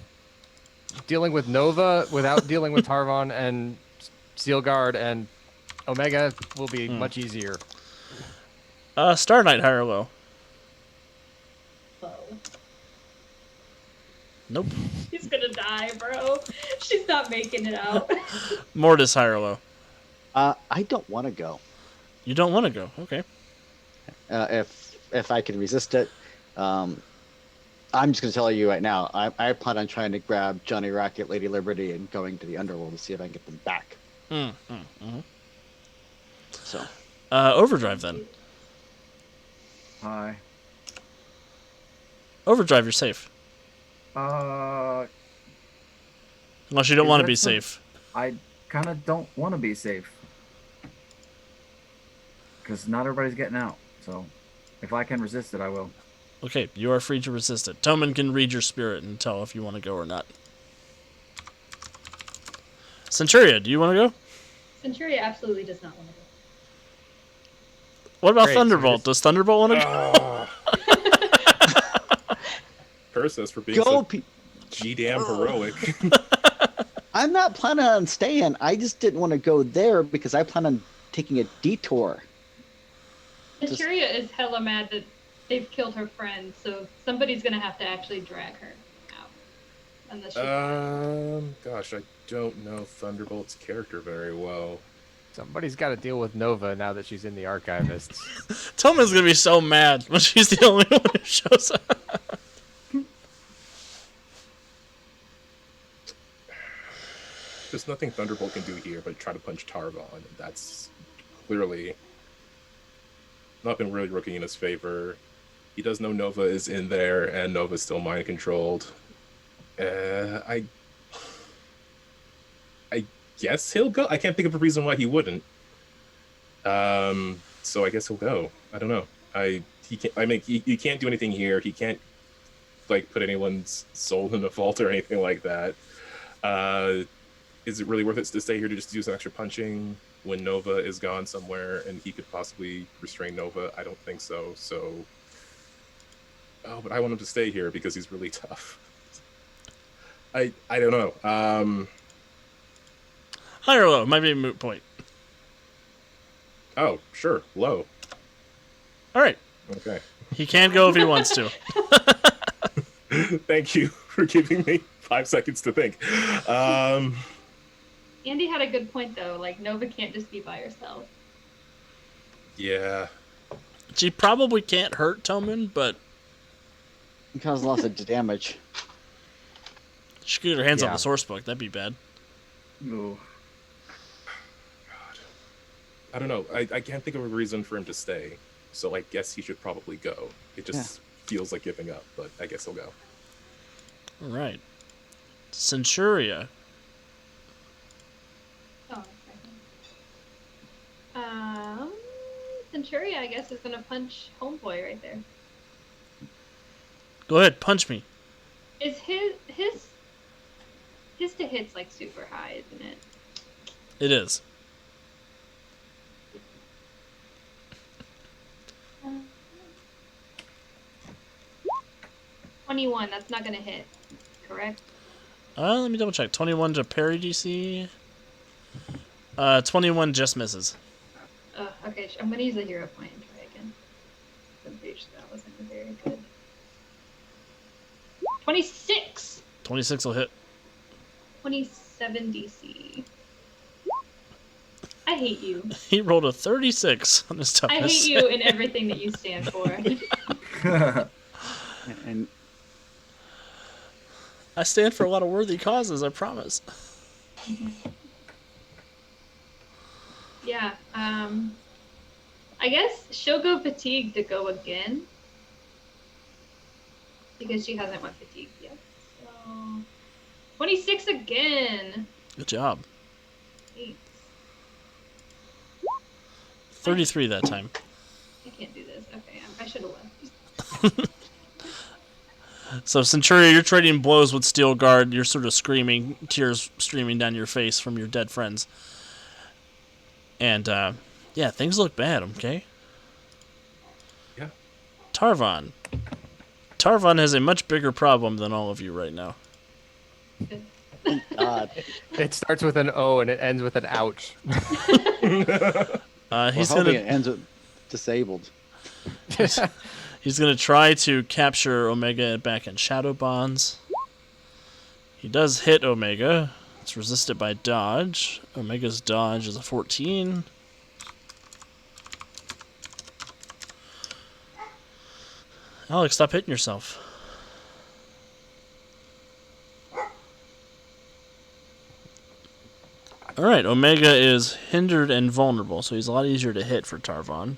Speaker 3: Dealing with Nova without dealing with Tarvon and Sealguard and Omega will be much easier.
Speaker 1: Star Knight, high or low?
Speaker 5: Low.
Speaker 1: Nope.
Speaker 5: She's gonna die, bro. She's not making it out.
Speaker 1: Mortis, high or low?
Speaker 7: I don't want to go.
Speaker 1: You don't want to go. Okay.
Speaker 7: If I can resist it, I'm just going to tell you right now. I plan on trying to grab Johnny Rocket, Lady Liberty, and going to the underworld to see if I can get them back. So.
Speaker 1: Overdrive then.
Speaker 2: Hi.
Speaker 1: Overdrive, you're safe.
Speaker 2: Unless
Speaker 1: Unless you don't want to be safe.
Speaker 2: I kind of don't want to be safe. Because not everybody's getting out. So if I can resist it, I will.
Speaker 1: Okay, you are free to resist it. Toman can read your spirit and tell if you want to go or not. Centuria, do you want to go?
Speaker 5: Centuria absolutely does not want to go.
Speaker 1: What about
Speaker 3: Great,
Speaker 1: Thunderbolt?
Speaker 3: so
Speaker 1: Does Thunderbolt want to go?
Speaker 6: Curse us for being
Speaker 7: Go,
Speaker 6: so G-damn heroic.
Speaker 7: I'm not planning on staying. I just didn't want to go there because I plan on taking a detour.
Speaker 5: Centuria is hella mad that they've killed her friend, so somebody's gonna have to actually drag her out. Unless she
Speaker 6: Gosh, I don't know Thunderbolt's character very well.
Speaker 3: Somebody's got to deal with Nova now that she's in the Archivists.
Speaker 1: Toman's going to be so mad when she's the only one who shows up.
Speaker 6: There's nothing Thunderbolt can do here but try to punch Tarvon, and that's clearly not been really working in his favor. He does know Nova is in there, and Nova's still mind controlled. I guess he'll go. I can't think of a reason why he wouldn't. So I guess he'll go. I don't know. He can't do anything here. He can't put anyone's soul in the vault or anything like that. Is it really worth it to stay here to just do some extra punching when Nova is gone somewhere and he could possibly restrain Nova? I don't think so. But I want him to stay here because he's really tough. I don't know.
Speaker 1: High or low? Might be a moot point.
Speaker 6: Oh, sure. Low.
Speaker 1: All right.
Speaker 6: Okay.
Speaker 1: He can go if he wants to.
Speaker 6: Thank you for giving me 5 seconds to think.
Speaker 5: Andy had a good point though. Nova can't just be by herself.
Speaker 6: Yeah.
Speaker 1: She probably can't hurt Toman, but
Speaker 7: It causes lots of damage.
Speaker 1: she could get her hands on
Speaker 3: Yeah.
Speaker 1: the source book. That'd be bad.
Speaker 2: Ooh.
Speaker 6: I don't know. I can't think of a reason for him to stay. So I guess he should probably go. It just feels like giving up, but I guess he'll go.
Speaker 1: All right. Centuria.
Speaker 5: Oh, okay. Centuria, I guess, is gonna punch Homeboy right there.
Speaker 1: Go ahead, punch me.
Speaker 5: Is his to hit's like super high, isn't it?
Speaker 1: It is.
Speaker 5: Uh, 21. That's not gonna hit, correct?
Speaker 1: Let me double check. 21 to parry DC. 21 just misses.
Speaker 5: Okay. I'm gonna use a hero point and try again. I'm pretty sure that wasn't very good. 26.
Speaker 1: 26 will hit.
Speaker 5: 27 DC. I hate you.
Speaker 1: He rolled a 36 on his
Speaker 5: I
Speaker 1: toughness.
Speaker 5: hate you in everything that you stand for.
Speaker 7: And
Speaker 1: I stand for a lot of worthy causes, I promise.
Speaker 5: Yeah. I guess she'll go fatigue to go again. Because she hasn't went fatigue yet. So 26 again.
Speaker 1: Good job.
Speaker 5: Thanks.
Speaker 1: 33 that time.
Speaker 5: I can't do this. Okay, I should have left.
Speaker 1: So, Centuria, you're trading blows with Steel Guard. You're sort of screaming, tears streaming down your face from your dead friends. And, yeah, things look bad, okay?
Speaker 6: Yeah.
Speaker 1: Tarvon. Tarvon has a much bigger problem than all of you right now.
Speaker 3: It starts with an O and it ends with an ouch.
Speaker 7: we're
Speaker 1: He's
Speaker 7: hoping
Speaker 1: gonna
Speaker 7: it ends with disabled.
Speaker 1: he's gonna try to capture Omega back in Shadow Bonds. He does hit Omega. It's resisted by dodge. Omega's dodge is a 14. Alex, stop hitting yourself. Alright, Omega is hindered and vulnerable, so he's a lot easier to hit for Tarvon.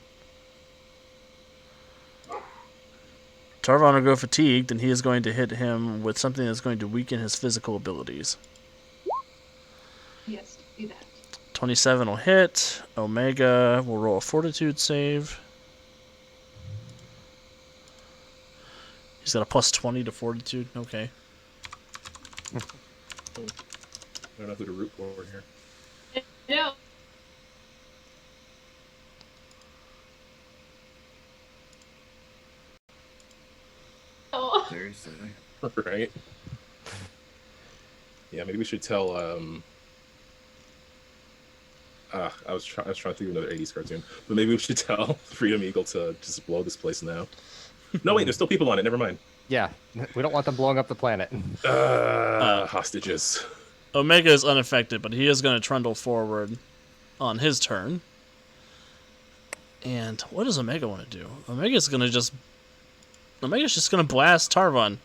Speaker 1: Tarvon will go fatigued, and he is going to hit him with something that's going to weaken his physical abilities.
Speaker 5: Yes, do that.
Speaker 1: 27 will hit. Omega will roll a fortitude save. He's got a plus 20 to fortitude. Okay.
Speaker 6: I don't know who to root for here.
Speaker 5: No. Oh.
Speaker 2: Seriously.
Speaker 6: Right? Yeah, maybe we should tell. I was trying to think of another '80s cartoon, but maybe we should tell Freedom Eagle to just blow this place now. No, wait, there's still people on it. Never mind.
Speaker 3: Yeah, we don't want them blowing up the planet.
Speaker 6: Hostages.
Speaker 1: Omega is unaffected, but he is going to trundle forward on his turn. And what does Omega want to do? Omega's just going to blast Tarvon.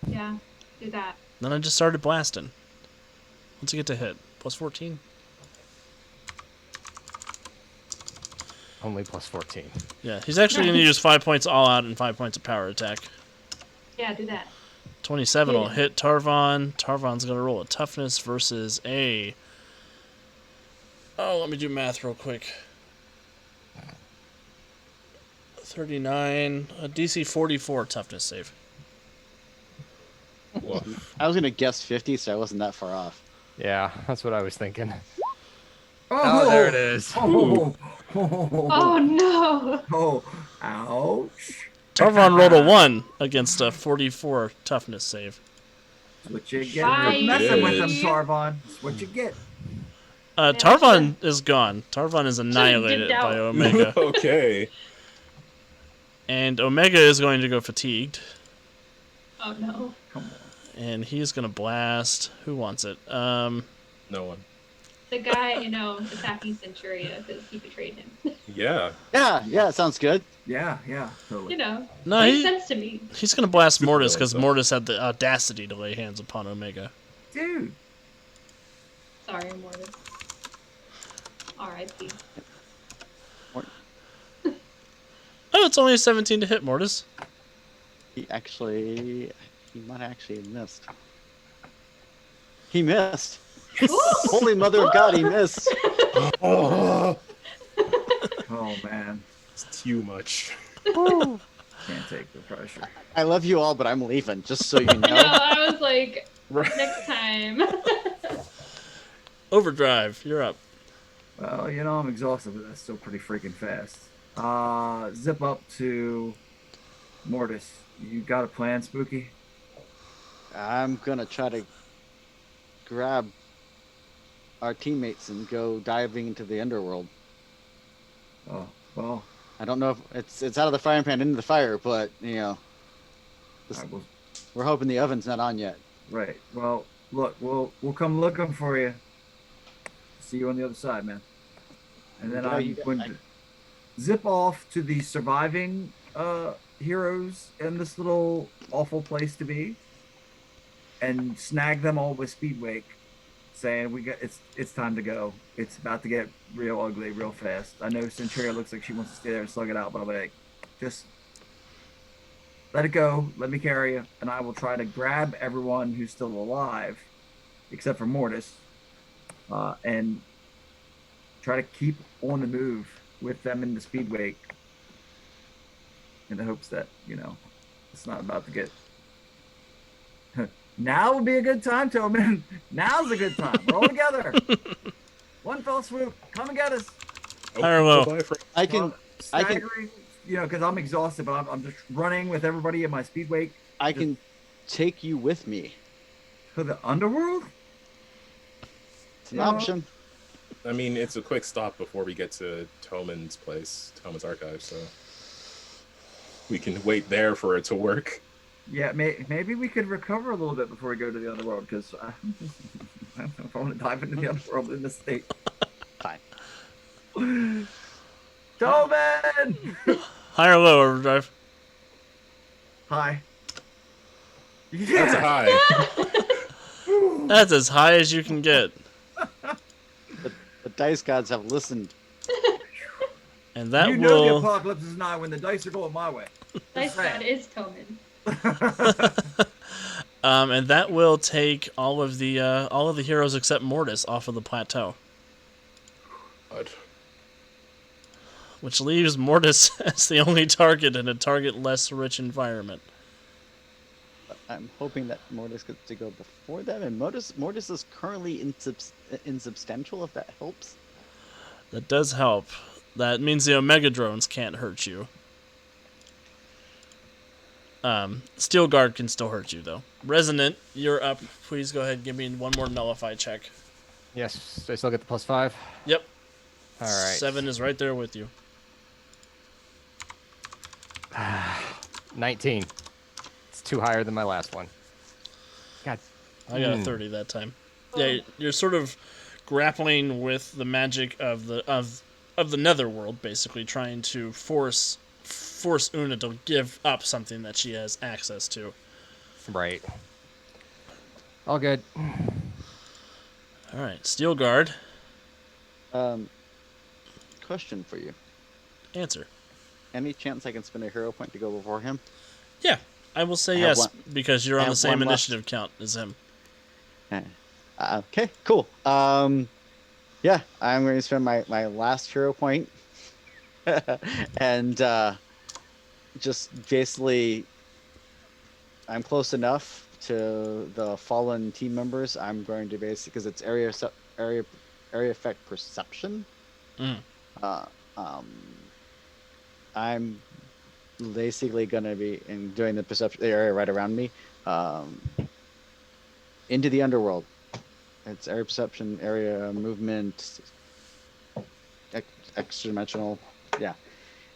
Speaker 5: Yeah, do that.
Speaker 1: Then I just started blasting. What's he get to hit? Plus 14?
Speaker 3: Only plus 14.
Speaker 1: Yeah, he's actually going to use 5 points all out and 5 points of power attack.
Speaker 5: Yeah, do that.
Speaker 1: 27 will
Speaker 5: Yeah.
Speaker 1: hit Tarvon. Tarvon's going to roll a toughness versus a... Oh, let me do math real quick. 39, a DC 44 toughness save.
Speaker 6: Woof.
Speaker 7: I was gonna guess 50, so I wasn't that far off.
Speaker 3: Yeah, that's what I was thinking.
Speaker 2: Oh,
Speaker 3: there it is.
Speaker 2: Oh,
Speaker 5: Oh no!
Speaker 2: oh, ouch.
Speaker 1: Tarvon rolled a 1 against a 44 toughness save.
Speaker 2: That's what you get
Speaker 5: Bye.
Speaker 2: for messing with them,
Speaker 6: Bitch.
Speaker 2: Tarvon. That's what you get.
Speaker 1: Tarvon is gone. Tarvon is annihilated
Speaker 5: dipped
Speaker 1: by
Speaker 5: out.
Speaker 1: Omega.
Speaker 6: Okay.
Speaker 1: And Omega is going to go fatigued.
Speaker 5: Oh no.
Speaker 2: Come on.
Speaker 1: And he's going to blast. Who wants it?
Speaker 6: No one.
Speaker 5: the guy, attacking Centuria because he betrayed him.
Speaker 6: Yeah.
Speaker 7: Yeah, sounds good.
Speaker 2: Yeah, totally.
Speaker 1: No,
Speaker 5: Makes sense to me.
Speaker 1: he's gonna blast
Speaker 6: Super
Speaker 1: Mortis
Speaker 6: villain
Speaker 1: because
Speaker 6: stuff.
Speaker 1: Mortis had the audacity to lay hands upon Omega.
Speaker 2: Dude.
Speaker 5: Sorry, Mortis. R.I.P.
Speaker 1: Oh, it's only a 17 to hit, Mortis.
Speaker 7: He might actually have missed. He missed. Holy Mother of God, he missed.
Speaker 6: Oh,
Speaker 2: Oh man,
Speaker 6: it's too much.
Speaker 2: can't take the pressure.
Speaker 7: I love you all, but I'm leaving, just so you
Speaker 5: I know,
Speaker 7: know.
Speaker 5: I was like,
Speaker 6: Right.
Speaker 5: next time.
Speaker 1: Overdrive, you're up.
Speaker 2: Well, I'm exhausted, but that's still pretty freaking fast. Zip up to Mortis. You got a plan, Spooky?
Speaker 7: I'm gonna try to grab our teammates and go diving into the underworld.
Speaker 2: Oh, well,
Speaker 7: I don't know if it's out of the frying pan into the fire, but
Speaker 2: I will.
Speaker 7: we're hoping the oven's not on yet.
Speaker 2: Right. Well, look, we'll come looking for you. See you on the other side, man. And then
Speaker 7: Yeah,
Speaker 2: I'm going to zip off to the surviving heroes in this little awful place to be, and snag them all with Speedwake, saying it's time to go. It's about to get real ugly real fast. I know Centuria looks like she wants to stay there and slug it out, but I'm like, just let it go. Let me carry you, and I will try to grab everyone who's still alive, except for Mortis, and try to keep on the move with them in the Speedwake, in the hopes that it's not about to get. Now would be a good time, Tobin. Now's a good time. We're all together. One fell swoop. Come and get us.
Speaker 1: High or low?
Speaker 6: Bye for-
Speaker 7: I can
Speaker 2: Staggering, because I'm exhausted, but I'm just running with everybody in my Speedwake
Speaker 7: I can take you with me.
Speaker 2: to the underworld.
Speaker 7: It's an
Speaker 2: Yeah.
Speaker 7: option.
Speaker 6: I mean, it's a quick stop before we get to Toman's place, Toman's archive, so we can wait there for it to work.
Speaker 2: Yeah, maybe we could recover a little bit before we go to the underworld, because I don't know if I want to dive into the underworld in this state.
Speaker 7: Fine.
Speaker 2: Tobin!
Speaker 1: High or low, Overdrive?
Speaker 2: Hi.
Speaker 6: That's a high.
Speaker 1: That's as high as you can get.
Speaker 7: The dice gods have listened.
Speaker 1: And that
Speaker 2: You know the
Speaker 1: will...
Speaker 2: apocalypse is nigh when the dice are going my way.
Speaker 5: Nice
Speaker 2: Right.
Speaker 5: God is Toman.
Speaker 1: and that will take all of the heroes except Mortis off of the plateau,
Speaker 6: God.
Speaker 1: which leaves Mortis as the only target in a target-less rich environment.
Speaker 7: I'm hoping that Mortis gets to go before them, and Mortis is currently insubstantial, if that helps.
Speaker 1: That does help. That means the Omega drones can't hurt you. Steel Guard can still hurt you, though. Resonant, you're up. Please go ahead and give me one more nullify check.
Speaker 3: Yes, I still get the +5.
Speaker 1: Yep.
Speaker 3: All right.
Speaker 1: 7 is right there with you.
Speaker 3: 19. It's 2 higher than my last one. God.
Speaker 1: I got a 30 that time. Yeah, you're sort of grappling with the magic of the Netherworld, basically trying to force Una to give up something that she has access to.
Speaker 3: Right. All good.
Speaker 1: All right, Steel Guard,
Speaker 7: Question for you.
Speaker 1: answer.
Speaker 7: Any chance I can spend a hero point to go before him?
Speaker 1: Yeah, I will say
Speaker 7: I have
Speaker 1: yes
Speaker 7: one-
Speaker 1: because you're
Speaker 7: I
Speaker 1: on the
Speaker 7: have
Speaker 1: same
Speaker 7: one left.
Speaker 1: initiative count as him.
Speaker 7: Okay, cool. Yeah, I'm going to spend my last hero point and just basically, I'm close enough to the fallen team members. I'm going to basically, because it's area effect perception.
Speaker 1: Mm.
Speaker 7: I'm basically going to be doing the perception area right around me, into the underworld. It's area perception, area movement, extra dimensional, yeah.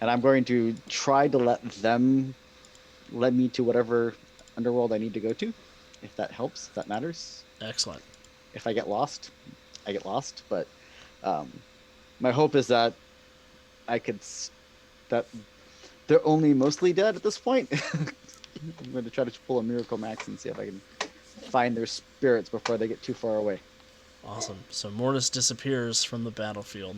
Speaker 7: And I'm going to try to let me to whatever underworld I need to go to, if that helps, if that matters.
Speaker 1: Excellent.
Speaker 7: If I get lost, I get lost. But my hope is that that they're only mostly dead at this point. I'm going to try to pull a Miracle Max and see if I can find their spirits before they get too far away.
Speaker 1: Awesome. So Mortis disappears from the battlefield.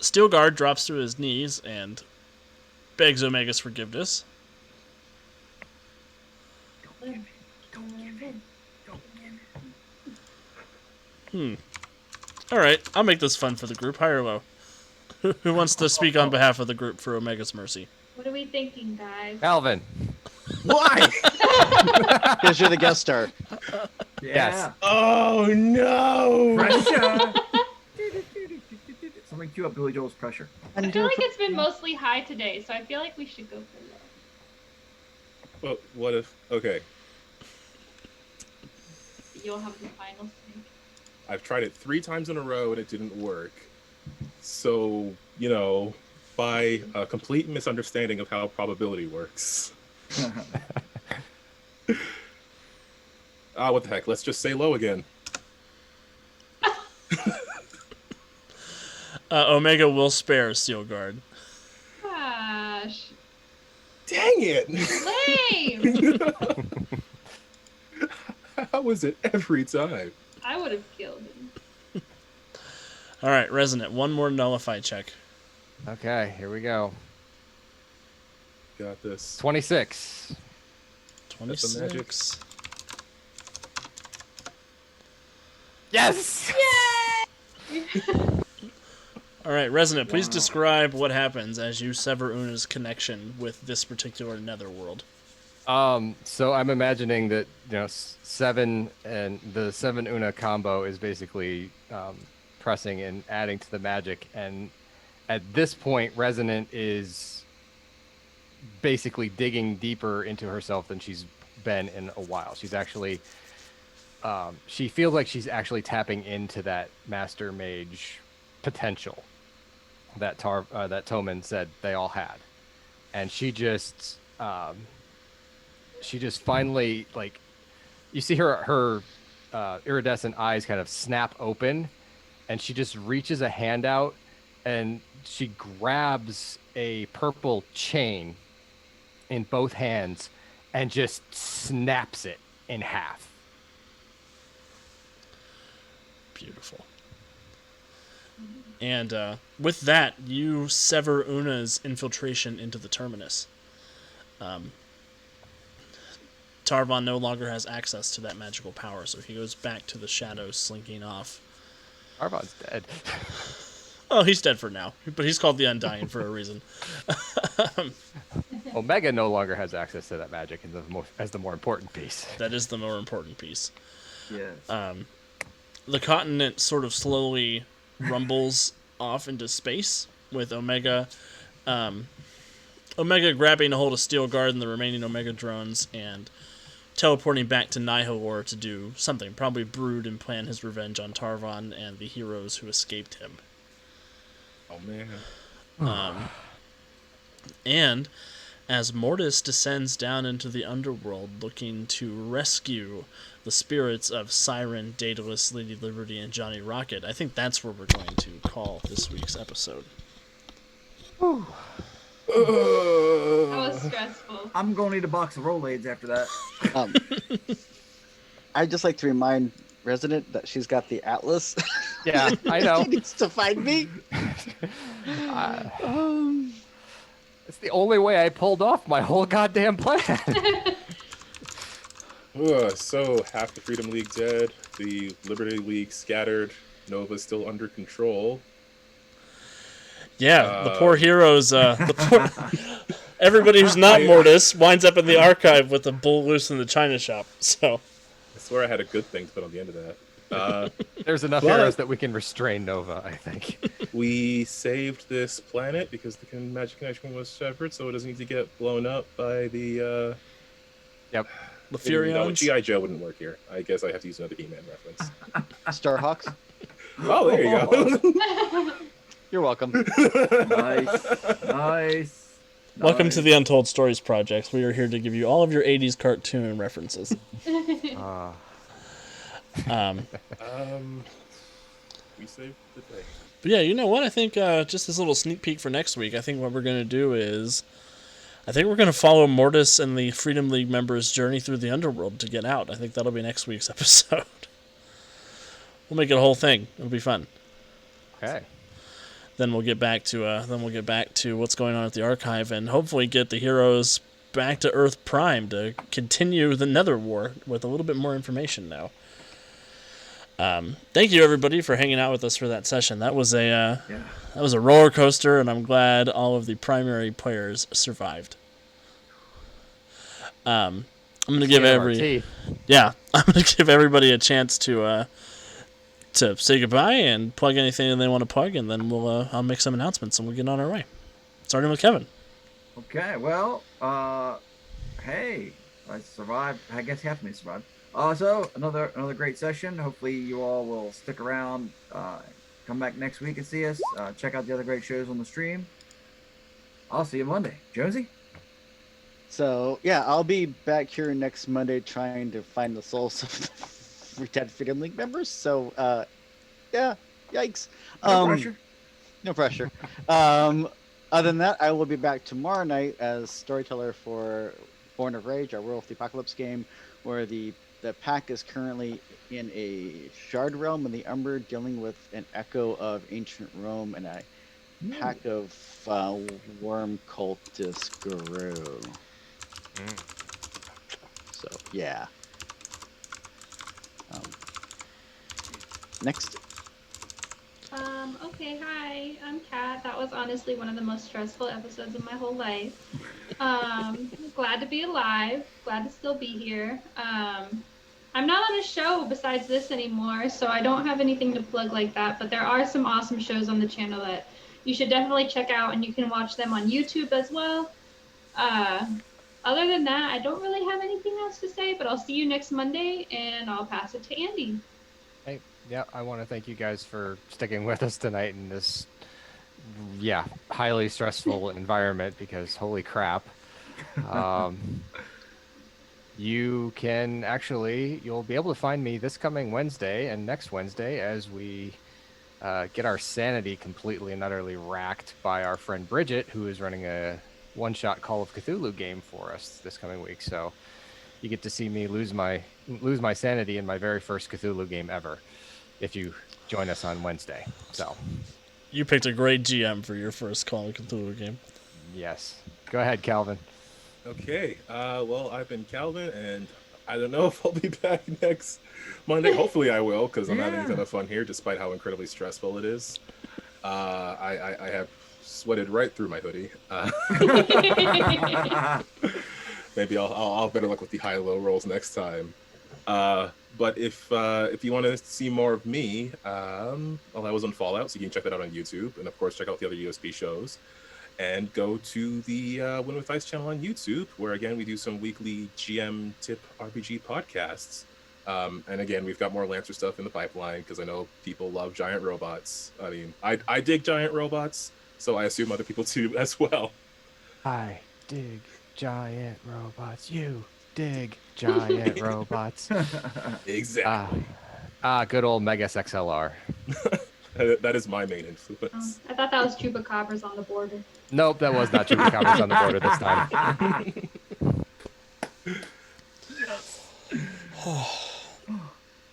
Speaker 1: Steelguard drops to his knees and begs Omega's forgiveness.
Speaker 2: Don't give in. Don't give in.
Speaker 1: All right, I'll make this fun for the group. High or low? Who wants to speak on behalf of the group for Omega's mercy?
Speaker 5: What are we thinking, guys?
Speaker 3: Alvin.
Speaker 2: Why?
Speaker 7: Because you're the guest star.
Speaker 2: Yeah.
Speaker 6: Oh no!
Speaker 2: Pressure. Somebody cue up Billy Joel's Pressure.
Speaker 5: I feel like it's been mostly high today, so I feel like we should go for low.
Speaker 6: Well, what if? Okay,
Speaker 5: You'll have the final say.
Speaker 6: I've tried it 3 times in a row and it didn't work. So, by a complete misunderstanding of how probability works. What the heck? Let's just say low again.
Speaker 1: Omega will spare Steelguard.
Speaker 5: Gosh.
Speaker 6: Dang it!
Speaker 5: Lame!
Speaker 6: How was it every time?
Speaker 5: I would have killed him.
Speaker 1: All right, Resonant, one more nullify check.
Speaker 3: Okay, here we go.
Speaker 6: Got this.
Speaker 3: 26.
Speaker 1: 26.
Speaker 3: Yes!
Speaker 1: All right, Resonant, please describe what happens as you sever Una's connection with this particular netherworld.
Speaker 3: So I'm imagining that 7 and the 7 Una combo is basically pressing and adding to the magic, and at this point, Resonant is basically digging deeper into herself than she's been in a while. She's actually, she feels like she's actually tapping into that Master Mage potential that Toman said they all had, and she just finally, like, you see her iridescent eyes kind of snap open, and she just reaches a hand out and she grabs a purple chain in both hands and just snaps it in half.
Speaker 1: Beautiful. And with that, you sever Una's infiltration into the terminus. Tarvon no longer has access to that magical power, so he goes back to the shadows, slinking off.
Speaker 3: Tarvon's dead.
Speaker 1: Oh, he's dead for now, but he's called the Undying for a reason.
Speaker 3: Omega no longer has access to that magic as the more important piece.
Speaker 1: That is the more important piece.
Speaker 2: Yes.
Speaker 1: The continent sort of slowly rumbles off into space, with Omega grabbing a hold of Steelguard and the remaining Omega drones and teleporting back to Netherwar to do something, probably brood and plan his revenge on Tarvon and the heroes who escaped him.
Speaker 6: Oh man.
Speaker 1: And as Mortis descends down into the underworld looking to rescue the spirits of Siren, Daedalus, Lady Liberty, and Johnny Rocket, I think that's where we're going to call this week's episode.
Speaker 5: That was stressful.
Speaker 2: I'm going to need a box of Rolaids after that.
Speaker 7: I'd just like to remind Resident that she's got the Atlas.
Speaker 3: Yeah, I know.
Speaker 7: She needs to find me.
Speaker 3: It's the only way I pulled off my whole goddamn plan.
Speaker 6: So half the Freedom League dead, the Liberty League scattered, Nova's still under control.
Speaker 1: Yeah, the poor heroes, everybody who's not Mortis winds up in the archive with a bull loose in the china shop, so.
Speaker 6: I swear I had a good thing to put on the end of that.
Speaker 3: There's enough heroes that we can restrain Nova, I think.
Speaker 6: We saved this planet because the magic connection was severed, so it doesn't need to get blown up by the...
Speaker 3: Yep.
Speaker 1: The
Speaker 6: No,
Speaker 1: Furions?
Speaker 6: G.I. Joe wouldn't work here. I guess I have to use another He-Man reference.
Speaker 7: Starhawks.
Speaker 6: Oh, there you go.
Speaker 7: You're welcome.
Speaker 2: Nice.
Speaker 1: Welcome to the Untold Stories Project. We are here to give you all of your 80s cartoon references.
Speaker 6: We saved the day.
Speaker 1: But yeah, you know what? I think just this little sneak peek for next week. I think what we're going to do is, I think we're going to follow Mortis and the Freedom League members' journey through the underworld to get out. I think that'll be next week's episode. We'll make it a whole thing. It'll be fun.
Speaker 3: Okay.
Speaker 1: Then we'll get back to what's going on at the archive and hopefully get the heroes back to Earth Prime to continue the Netherwar with a little bit more information now. Thank you everybody for hanging out with us for that session. That was a roller coaster, and I'm glad all of the primary players survived. I'm gonna give I'm gonna give everybody a chance to say goodbye and plug anything they want to plug, and then I'll make some announcements and we'll get on our way. Starting with Kevin.
Speaker 2: Okay, well, hey, I survived. I guess half of me survived. So another great session. Hopefully you all will stick around. Come back next week and see us. Check out the other great shows on the stream. I'll see you Monday. Jonesy?
Speaker 7: So, yeah, I'll be back here next Monday trying to find the souls of the dead Freedom League members. So, yeah, yikes.
Speaker 2: No pressure.
Speaker 7: No pressure. Other than that, I will be back tomorrow night as storyteller for Born of Rage, our World of the Apocalypse game, where the pack is currently in a shard realm in the Umber, dealing with an echo of ancient Rome and a pack of worm cultist guru. So yeah. Next.
Speaker 5: Okay, hi, I'm Kat. That was honestly one of the most stressful episodes of my whole life. Glad to be alive. Glad to still be here. I'm not on a show besides this anymore, so I don't have anything to plug like that, but there are some awesome shows on the channel that you should definitely check out, and you can watch them on YouTube as well. Other than that, I don't really have anything else to say, but I'll see you next Monday, and I'll pass it to Andy.
Speaker 3: Hey, yeah, I want to thank you guys for sticking with us tonight in this, highly stressful environment, because holy crap. You'll be able to find me this coming Wednesday and next Wednesday as we get our sanity completely and utterly racked by our friend Bridget, who is running a one-shot Call of Cthulhu game for us this coming week. So you get to see me lose my sanity in my very first Cthulhu game ever if you join us on Wednesday. So
Speaker 1: You picked a great GM for your first Call of Cthulhu game.
Speaker 3: yes, go ahead, Calvin.
Speaker 6: Okay. Well, I've been Calvin, and I don't know if I'll be back next Monday. Hopefully, I will, because I'm having a ton of fun here, despite how incredibly stressful it is. I have sweated right through my hoodie. Maybe I'll better luck with the high-low rolls next time. But if you want to see more of me, I was on Fallout, so you can check that out on YouTube, and of course check out the other USB shows. And go to the Win with Ice channel on YouTube, where again we do some weekly GM tip RPG podcasts. And again, we've got more Lancer stuff in the pipeline because I know people love giant robots. I mean, I dig giant robots, so I assume other people do as well.
Speaker 3: I dig giant robots. You dig giant robots.
Speaker 6: Exactly.
Speaker 3: Good old Megas XLR.
Speaker 6: That is my main influence.
Speaker 5: I thought that was Chupacabras on the border.
Speaker 3: Nope, that was not Chupacabras on the border this time.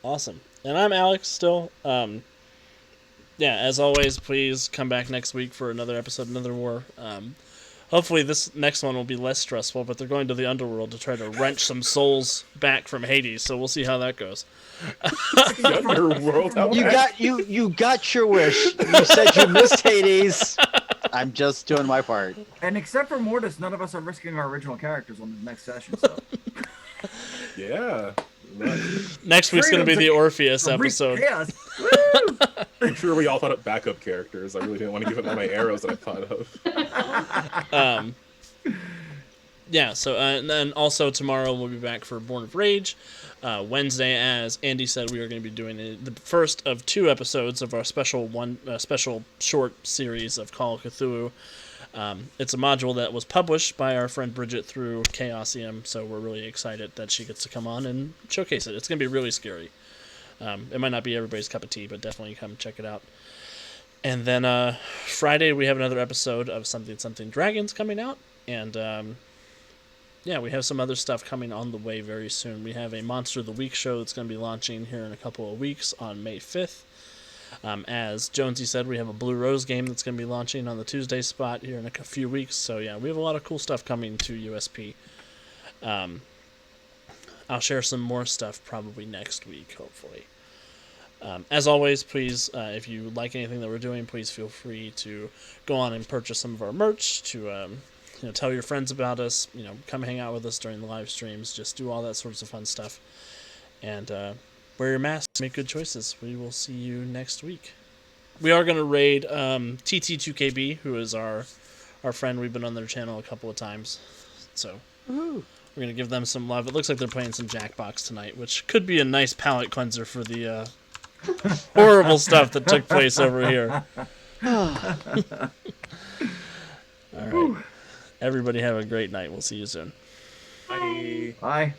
Speaker 1: Awesome. And I'm Alex still. As always, please come back next week for another episode of Netherwar. Hopefully this next one will be less stressful, but they're going to the underworld to try to wrench some souls back from Hades, so we'll see how that goes.
Speaker 6: The underworld.
Speaker 7: You got your wish. You said you missed Hades. I'm just doing my part.
Speaker 2: And except for Mortis, none of us are risking our original characters on the next session. So
Speaker 6: Yeah.
Speaker 1: Next week's going to be the Orpheus episode.
Speaker 2: Yes.
Speaker 6: I'm sure we all thought of backup characters. I really didn't want to give up my arrows that I thought of.
Speaker 1: So and then also tomorrow we'll be back for Born of Rage. Wednesday, as Andy said, we are going to be doing the first of 2 episodes of our special short series of Call of Cthulhu. It's a module that was published by our friend Bridget through Chaosium, so we're really excited that she gets to come on and showcase it. It's going to be really scary. It might not be everybody's cup of tea, but definitely come check it out. And then Friday we have another episode of Something Dragons coming out, and yeah, we have some other stuff coming on the way very soon. We have a Monster of the Week show that's going to be launching here in a couple of weeks on May 5th. As Jonesy said, we have a Blue Rose game that's going to be launching on the Tuesday spot here in a few weeks. So yeah, we have a lot of cool stuff coming to USP. I'll share some more stuff probably next week, hopefully. As always, please, if you like anything that we're doing, please feel free to go on and purchase some of our merch, to tell your friends about us, come hang out with us during the live streams, just do all that sorts of fun stuff. And wear your mask, make good choices. We will see you next week. We are going to raid TT2KB, who is our friend. We've been on their channel a couple of times. So we're going to give them some love. It looks like they're playing some Jackbox tonight, which could be a nice palate cleanser for the horrible stuff that took place over here. All right. Everybody have a great night. We'll see you soon.
Speaker 6: Bye.
Speaker 2: Bye.